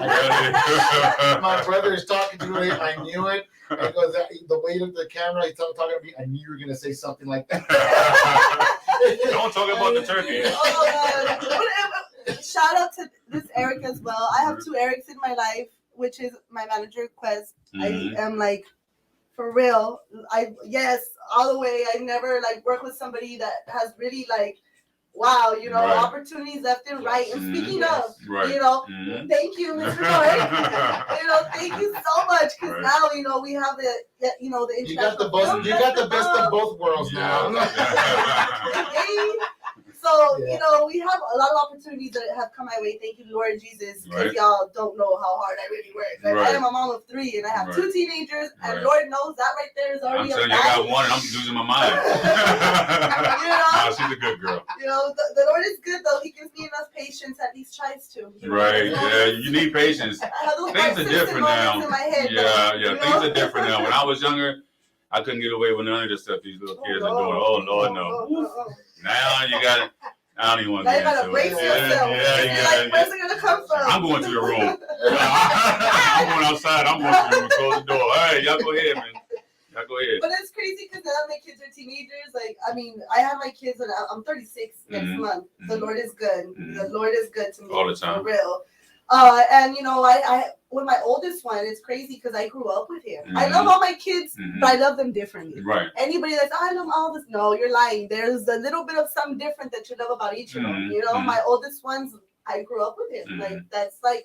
My brother is talking to me. I knew it. Because the way you looked at the camera, he's talking to me. I knew you were going to say something like that. Don't talk about the turkey. Shout out to this Eric as well. I have two Erics in my life, which is my manager, Quez. I am like, for real. All the way. I never like work with somebody that has really like, wow, you know, opportunities left and right. And speaking of, you know, thank you, Mr. Boy. You know, thank you so much, because now, you know, we have the international. You got the best of both worlds now. So, Yeah. you know, we have a lot of opportunities that have come my way. Thank you, Lord Jesus, because Right. y'all don't know how hard I really work. Like, Right. I am a mom of 3, and I have Right. 2 teenagers, and Right. Lord knows that right there is I'm already telling a you, I got battle. one and I'm losing my mind. You know? Nah, she's a good girl. You know, the Lord is good, though. He gives me enough patience, at least tries to. You know, Right, there's yeah, moments- you need patience. I have those Things are persistent different moments now. in my head, Yeah, though, yeah, you things know? are different now. When I was younger, I couldn't get away with none of the stuff these little kids are doing. Oh, Lord, no. Now you got it. I don't even want to Now you get gotta into brace it. yourself. Yeah, You're yeah, like, yeah. where's it gonna come from? I'm going to the room. I'm going outside. I'm going to the room. Close the door. All right, y'all go ahead, man. Y'all go ahead. But it's crazy because now my kids are teenagers. Like, I mean, I have my kids, and I'm 36 next month. The Lord is good. The Lord is good to me. All the time. For real. And you know, I with my oldest one, it's crazy because I grew up with him. I love all my kids, but I love them differently. Right. Anybody that's, I love all this, no, you're lying. There's a little bit of something different that you love about each of them. You know, my oldest ones, I grew up with him. Like, that's my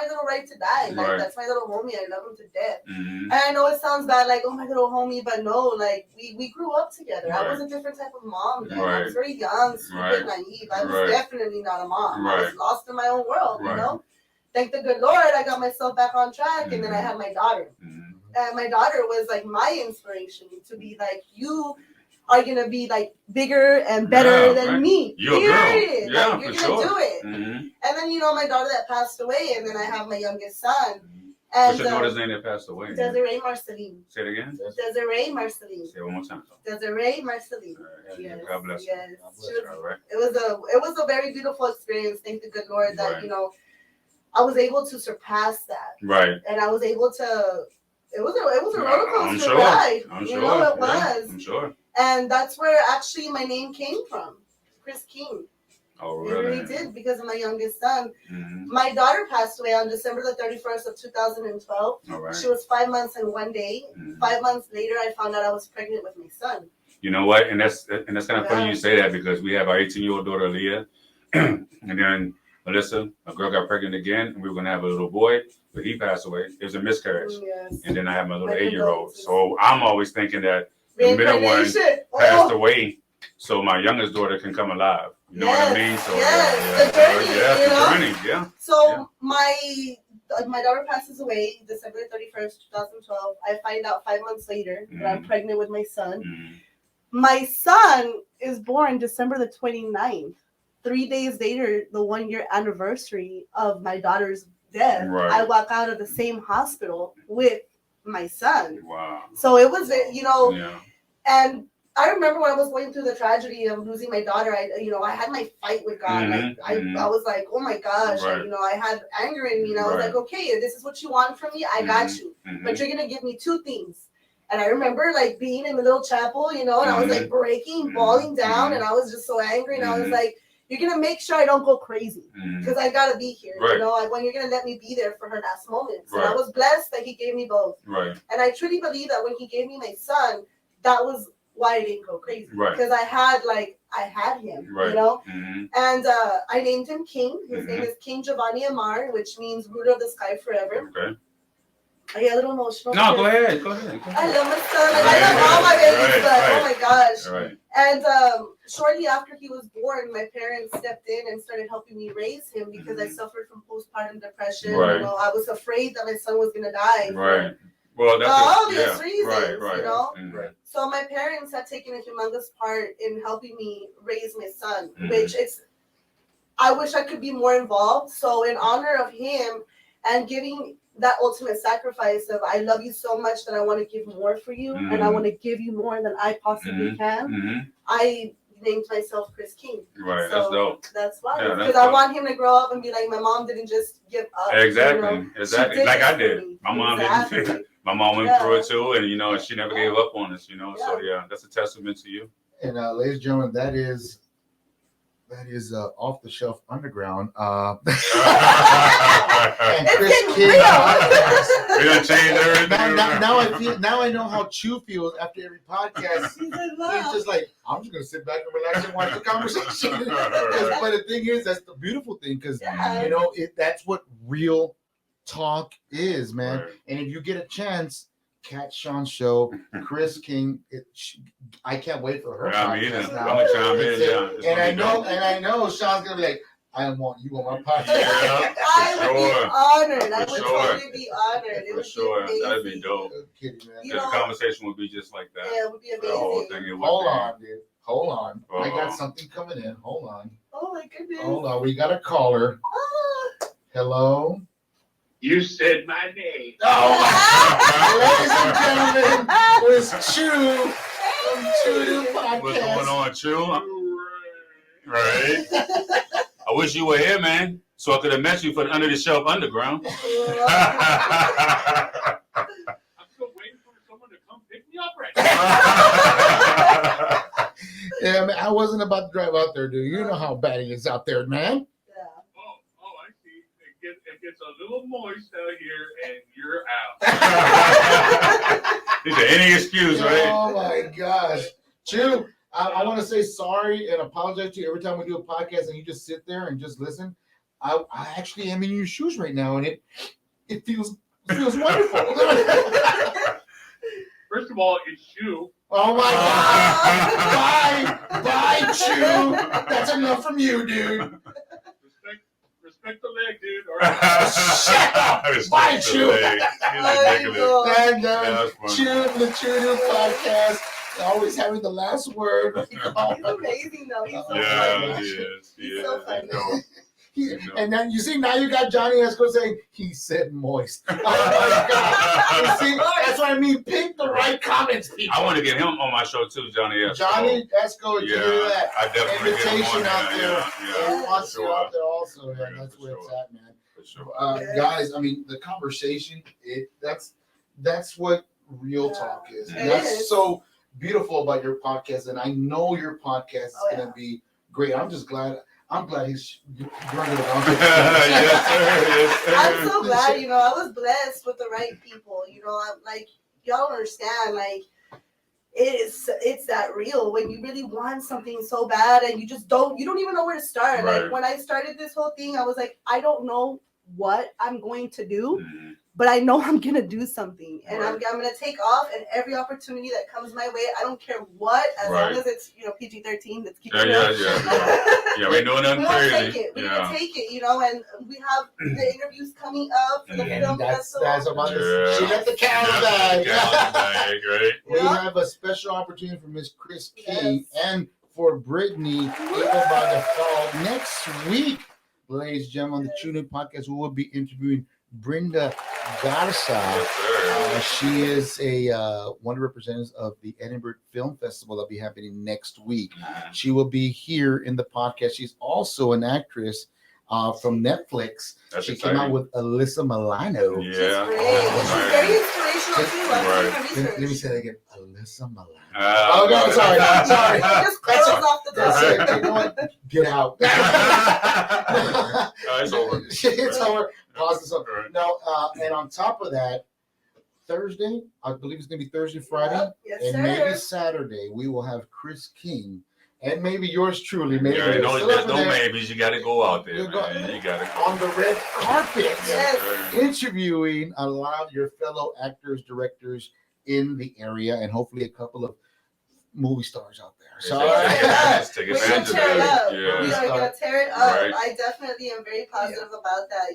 little right to die. Like, that's my little homie. I love him to death. And I know it sounds bad, like, oh, my little homie, but no, like, we grew up together. I was a different type of mom then. I was very young, stupid, naive. I was definitely not a mom. I was lost in my own world, you know? Thank the good Lord, I got myself back on track, and then I had my daughter. And my daughter was, like, my inspiration to be like, you are gonna be like bigger and better than me. You're a Period. girl. Yeah, like, you're gonna do it. And then, you know, my daughter that passed away, and then I have my youngest son. And what's your daughter's name that passed away? Desiree Marceline. Say it again. Desiree Marceline. Say it one more time. Desiree Marceline. Yes. God bless her. Yes. God bless her. All right. It was a very beautiful experience. Thank the good Lord that, you know, I was able to surpass that. Right. And I was able to. It was a roller coaster sure. ride. I'm you sure. know, it yeah, was. I'm sure. And that's where actually my name came from, Chris King. Oh, really? It really did, because of my youngest son. My daughter passed away on December the 31st of 2012. All right. She was 5 months and 1 day. 5 months later, I found out I was pregnant with my son. You know what? And that's kind of funny you say that, because we have our 18-year-old daughter, Leah, and then Melissa, a girl got pregnant again, and we were going to have a little boy, but he passed away. It was a miscarriage. Yes. And then I have my little 8-year-old. So I'm always thinking that the middle one Reincarnation. passed away so my youngest daughter can come alive. You know what I mean? So the journey, yeah, you know? the journey, yeah. So my daughter passes away December 31st, 2012. I find out 5 months later that I'm pregnant with my son. My son is born December the 29th. 3 days later, the 1-year anniversary of my daughter's death, I walk out of the same hospital with my son. Wow. So it was, you know, and I remember when I was going through the tragedy of losing my daughter, I had my fight with God. Like, I was like, oh my gosh, and, you know, I had anger in me, and I was like, okay, this is what you want from me, I got you, but you're gonna give me 2 things. And I remember like being in the little chapel, you know, and I was like breaking, bawling down, and I was just so angry, and I was like, you're gonna make sure I don't go crazy, because I gotta be here, you know, like, when you're gonna let me be there for her last moments. And I was blessed that he gave me both. And I truly believe that when he gave me my son, that was why I didn't go crazy, because I had him, you know. And I named him King. His name is King Giovanni Amar, which means ruler of the sky forever. Okay. I get a little emotional. No, go ahead. I love my son. Like, I love all my babies, but oh my gosh. And shortly after he was born, my parents stepped in and started helping me raise him, because I suffered from postpartum depression. You know, I was afraid that my son was gonna die. Well, that's obvious reasons, you know. So my parents had taken a humongous part in helping me raise my son, which I wish I could be more involved. So in honor of him and giving that ultimate sacrifice of, I love you so much that I want to give more for you, and I want to give you more than I possibly can, I named myself Chris King. So that's dope. That's why, because I want him to grow up and be like, my mom didn't just give up. Exactly. You know? Like I did. My mom didn't. My mom went through it too, and you know, she never gave up on us. You know, so that's a testament to you. And ladies and gentlemen, that is Off the Shelf Underground. And Chris King. We done changed everything. Now I know how Chew feels after every podcast. He's just like, I'm just gonna sit back and relax and watch the conversation. But the thing is, that's the beautiful thing, because you know, that's what real talk is, man. And if you get a chance, Cat Sean show, Chris King. I can't wait for her. Yeah, I mean, podcast I'm now. gonna chime in. Yeah, And I know Sean's gonna be like, I want you on my podcast. Yeah, I would be honored. I For would sure. totally be honored. It For would sure, be that'd be amazing. dope. Kidding, man. You The know, conversation would be just like that. Yeah, it would be The whole amazing. thing. It would Hold be. on, dude. Hold on. I got Uh-oh. something coming in. Hold on. Oh my goodness. Hold on. We got a caller. Ah. Hello. You said my name. Oh, ladies and gentlemen, it's Chew from Chew Podcast. What's going on, Chew? Right. I wish you were here, man, so I could have met you for the Under the Shelf Underground. I'm still waiting for someone to come pick me up right now. Yeah, man, I wasn't about to drive out there, dude. You know how bad it is out there, man. Yeah. Oh, I see. It gets a little moist out here, and you're out. Is there any excuse, right? Oh my gosh, Chew. I want to say sorry and apologize to you every time we do a podcast and you just sit there and just listen. I actually am in your shoes right now, and it feels wonderful. First of all, it's you. Oh my God! Bye, Chew. That's enough from you, dude. Respect the leg, dude. All right. Shut up! Bye, Chew. He's ridiculous. And That's funny. Chew from the Chew Podcast, always having the last word. He's amazing though. He's so Yeah, funny. he is. He He's is. so funny. And then you see, now you got Johnny Esco saying he said moist. Oh my God! You see, that's what I mean. Pick the right comments, people. I want to get him on my show too, Johnny Esco. Johnny Esco, you Yeah, do that. I definitely get him Invitation on out there. there. Yeah, He wants you sure. out there also, man. Yeah, That's for where it's sure. at, man. For sure. Guys, I mean, the conversation, that's what real talk is. It And that's is. so beautiful about your podcast. And I know your podcast is Oh, going yeah. to be great. I'm glad he's running it on. Yes, sir. Yes, sir. I'm so glad, I was blessed with the right people. I'm like, y'all don't understand, like, it's that real when you really want something so bad and you don't even know where to start. Right. Like when I started this whole thing, I was like, I don't know what I'm going to do, Mhm. but I know I'm gonna do something, and Right. I'm gonna take off. And every opportunity that comes my way, I don't care what, as Right. long as it's PG-13. Let's keep Yeah, it yeah, real. yeah. Yeah, we ain't doing nothing We're gonna crazy. take it. We're Yeah. gonna take it, and we have the interviews coming up for the Mhm. film That's festival. about Yeah. this. She got the calendar Yeah, bag. calendar bag, right? We Yeah. have a special opportunity for Miss Chris King Yes. and for Brittany Ava by the Fall next week. Ladies and gentlemen, on the Tune In Podcast, we will be interviewing Brenda Garza. Yes, sir. She is one of the representatives of the Edinburgh Film Festival that'll be happening next week. She will be here in the podcast. She's also an actress from Netflix. That's She exciting. came out with Alyssa Milano. Yeah. She's great. She's Right. very inspirational too. I've Right. seen her Let me research. say that again. Alyssa Milano. Oh, no, sorry. It just That's curls off the That's top. it. You know what? Get out. It's over. It's over. Pause this up. Right. No, and on top of that, Thursday, I believe it's gonna be Thursday, Friday, Yep. Yes, and sir. maybe Saturday, we will have Chris King and maybe yours truly. Maybe Yeah, there's there's still no over there maybes. You got to go out there, You go- man. You got to go. on the red carpet, Yes. interviewing a lot of your fellow actors, directors in the area, and hopefully a couple of movie stars out there. So Take We're gonna advantage of tear it up. that. We Yeah. are gonna tear it up. Right. I definitely am very positive about that.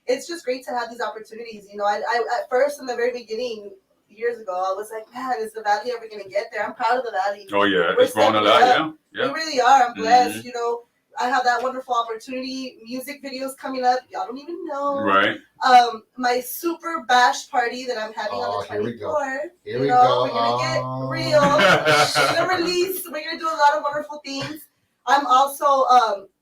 It's just great to have these opportunities. I at first in the very beginning, years ago, I was like, man, is the Valley ever gonna get there? I'm proud of the Valley. Oh, yeah. We're It's grown a stepping lot, up. yeah. We really are. I'm blessed. Mm-hmm. I have that wonderful opportunity. Music videos coming up. Y'all don't even know. Right. My super bash party that I'm having on the here we go. 24th. Here we go. We're gonna get real. We're gonna release. We're gonna do a lot of wonderful things. I'm also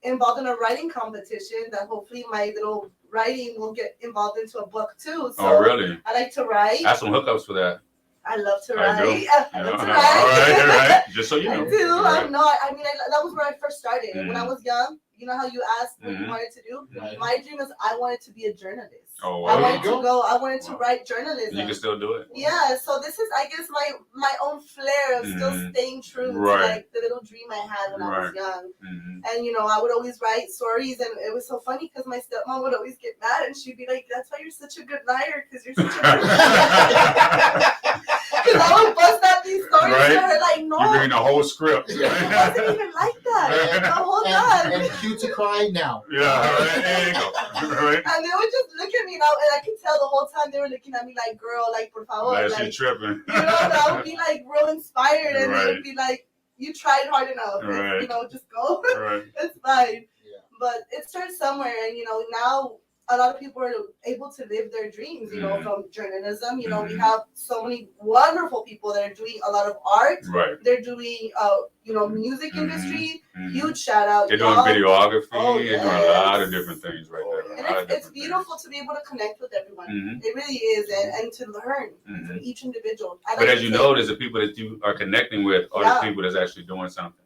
involved in a writing competition that hopefully my little writing will get involved into a book too. So Oh, really? I like to write. I have some hookups for that. I love to I write. do. I love to All write. right. Just so you know. I do. All right. That was where I first started. When I was young, you know how you asked what you Mhm. wanted to do? Right. My dream is I wanted to be a journalist. Oh, I wow. wanted to go. I wanted to write journalism. You can still do it. Yeah, so this is, I guess, my own flair of still Mhm. staying true Right. to like the little dream I had when I was Right. young. Mhm. And I would always write stories, and it was so funny because my stepmom would always get mad, and she'd be like, "That's why you're such a good liar, because you're such a good." right. her, like, no. You're reading the whole script. It wasn't even like that the whole time. And cue to cry now. Yeah, right. There you go. Right. And they would just look at me now, and I could tell the whole time they were looking at me like, girl, like, por favor. That Like, shit tripping. you know, I would be like real inspired, and Right. they would be like, you tried hard enough. Right. You know, just go. Right. It's fine. Yeah. But it starts somewhere, and you know, now a lot of people are able to live their dreams, you know, from journalism. You know, we have so many wonderful people that are doing a lot of art. Right. They're doing, you know, music industry. Huge shout out. They're doing y'all. videography. Oh, They're doing a yes. lot of different things right there. And it's beautiful to be able to connect with everyone. It really is, and to learn from each individual. But as you notice, the people that you are connecting with are the people that's actually doing something.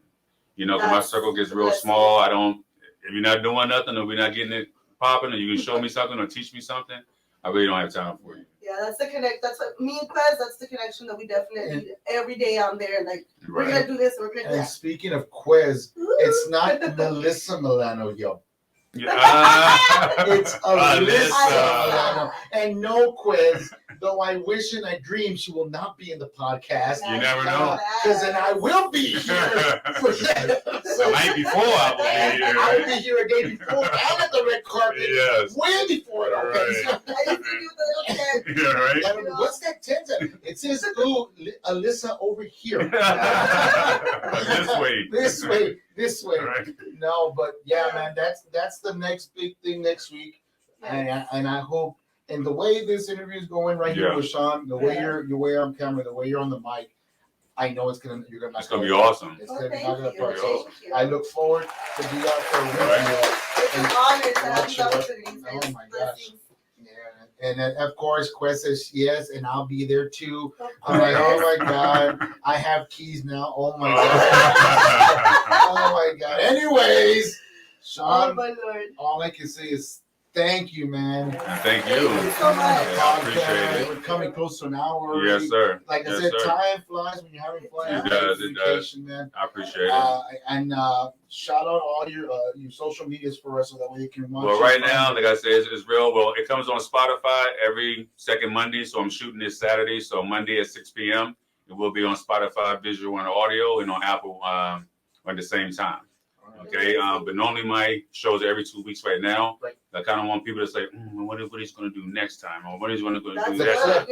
You know, 'cause my circle gets real small. If you're not doing nothing or we're not getting it popping, or you can show me something or teach me something, I really don't have time for you. Yeah, that's the connect. That's what me and Quez. That's the connection that we definitely need every day on there. Like we're gonna do this, we're gonna do And that. speaking of Quez, it's not Melissa Milano, yo. It's Alyssa Milano. And no, Quez, though I wish and I dream she will not be in the podcast. You never know. Because then I will be here for that. The night before I will be here. I'll be here a day before and at the red carpet. Yes. Way before it opens. I used to do the little tent. Yeah, right. I don't know, what's that tent? It says, ooh, Alyssa over here. This way. This way. Right. No, but yeah, man, that's the next big thing next week. And I hope, and the way this interview is going right here with Sean, the way you're on camera, the way you're on the mic, I know it's gonna be awesome. It's gonna be awesome. So I look forward to be out there with you. It's an honor to have these opportunities. Oh my gosh. Yeah, and then of course Quest says yes, and I'll be there too. I'm like, oh my god, I have keys now. Oh my god. Oh my god. Anyways, Sean, oh my Lord. all I can say is thank you, man. Thank you. Thank you so much. I appreciate it. We're coming close to an hour. Yes, sir. Like I said, time flies when you're having fun. It does. It does. Man. I appreciate it. And shout out all your social medias for us so that way you can watch. Well, right now, like I said, it's real. Well, it comes on Spotify every second Monday. So I'm shooting this Saturday. So Monday at 6 p.m. It will be on Spotify, visual and audio, and on Apple at the same time. Okay, but normally my shows are every 2 weeks right now. Right. I kind of want people to say, what he's going to do next time, or what he's going to do next time. Yeah,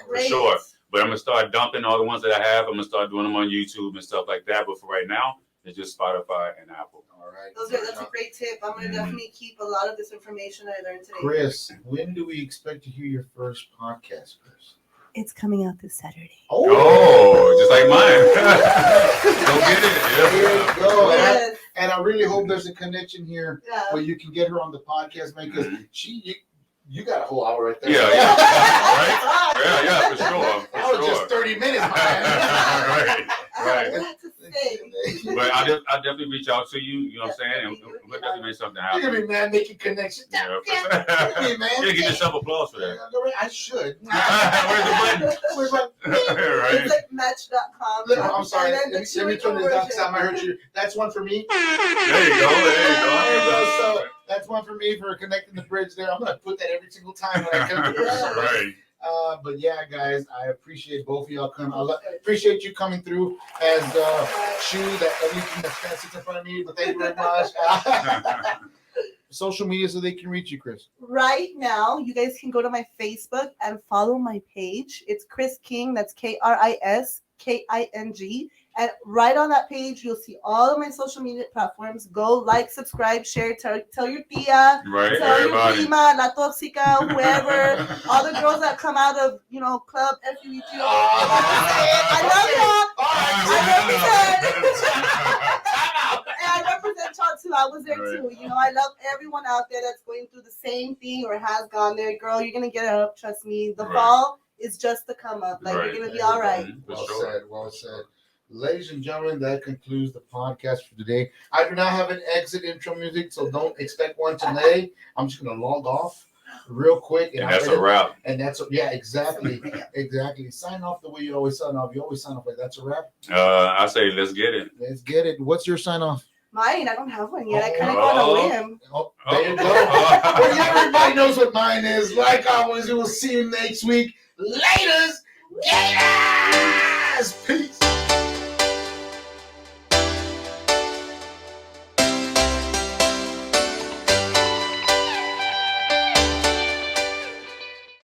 for sure. But I'm going to start dumping all the ones that I have. I'm going to start doing them on YouTube and stuff like that. But for right now, it's just Spotify and Apple. All right. That's a great tip. I'm going to definitely keep a lot of this information I learned today. Chris, when do we expect to hear your first podcast, Chris? It's coming out this Saturday. Oh, just like mine. Go get it. There you go. Yes. And I really hope there's a connection here where you can get her on the podcast, man, because you got a whole hour right there. Yeah. Right? Yeah, for sure. That was just 30 minutes, man. Right. But I'll definitely reach out to you, you know what I'm saying? And we'll definitely make something happen. You're going to be man making connections. Yeah, Hey, man. give yourself applause for that. I should. Where's the button? Right. It's like match.com. I'm sorry. Let me turn this down because I might hurt you. That's one for me. There you go. So that's one for me for connecting the bridge there. I'm going to put that every single time when I come to this. Right. But yeah, guys, I appreciate both of y'all coming. I appreciate you coming through as Shu, that everything that's sits in front of me. But thank you very much. Social media so they can reach you, Chris. Right now, you guys can go to my Facebook and follow my page. It's Chris King. That's KRISKING. And right on that page, you'll see all of my social media platforms. Go like, subscribe, share, tell your tia, right, tell everybody. your prima, la toxica, whoever, all the girls that come out of, Club FUEG. I love y'all. And I represent y'all too. I was there too. I love everyone out there that's going through the same thing or has gone there. Girl, you're going to get up. Trust me. The fall is just to come up. Like, you're going to be all right. Well said. Ladies and gentlemen, that concludes the podcast for today. I do not have an exit intro music, so don't expect one today. I'm just going to log off real quick. And that's a wrap. And exactly. Exactly. Sign off the way you always sign off. You always sign off like that's a wrap. I say let's get it. Let's get it. What's your sign off? Mine, I don't have one yet. I kind of go on a whim. There you go. Well, everybody knows what mine is. Like always, we will see you next week. Laters. Gators! Peace.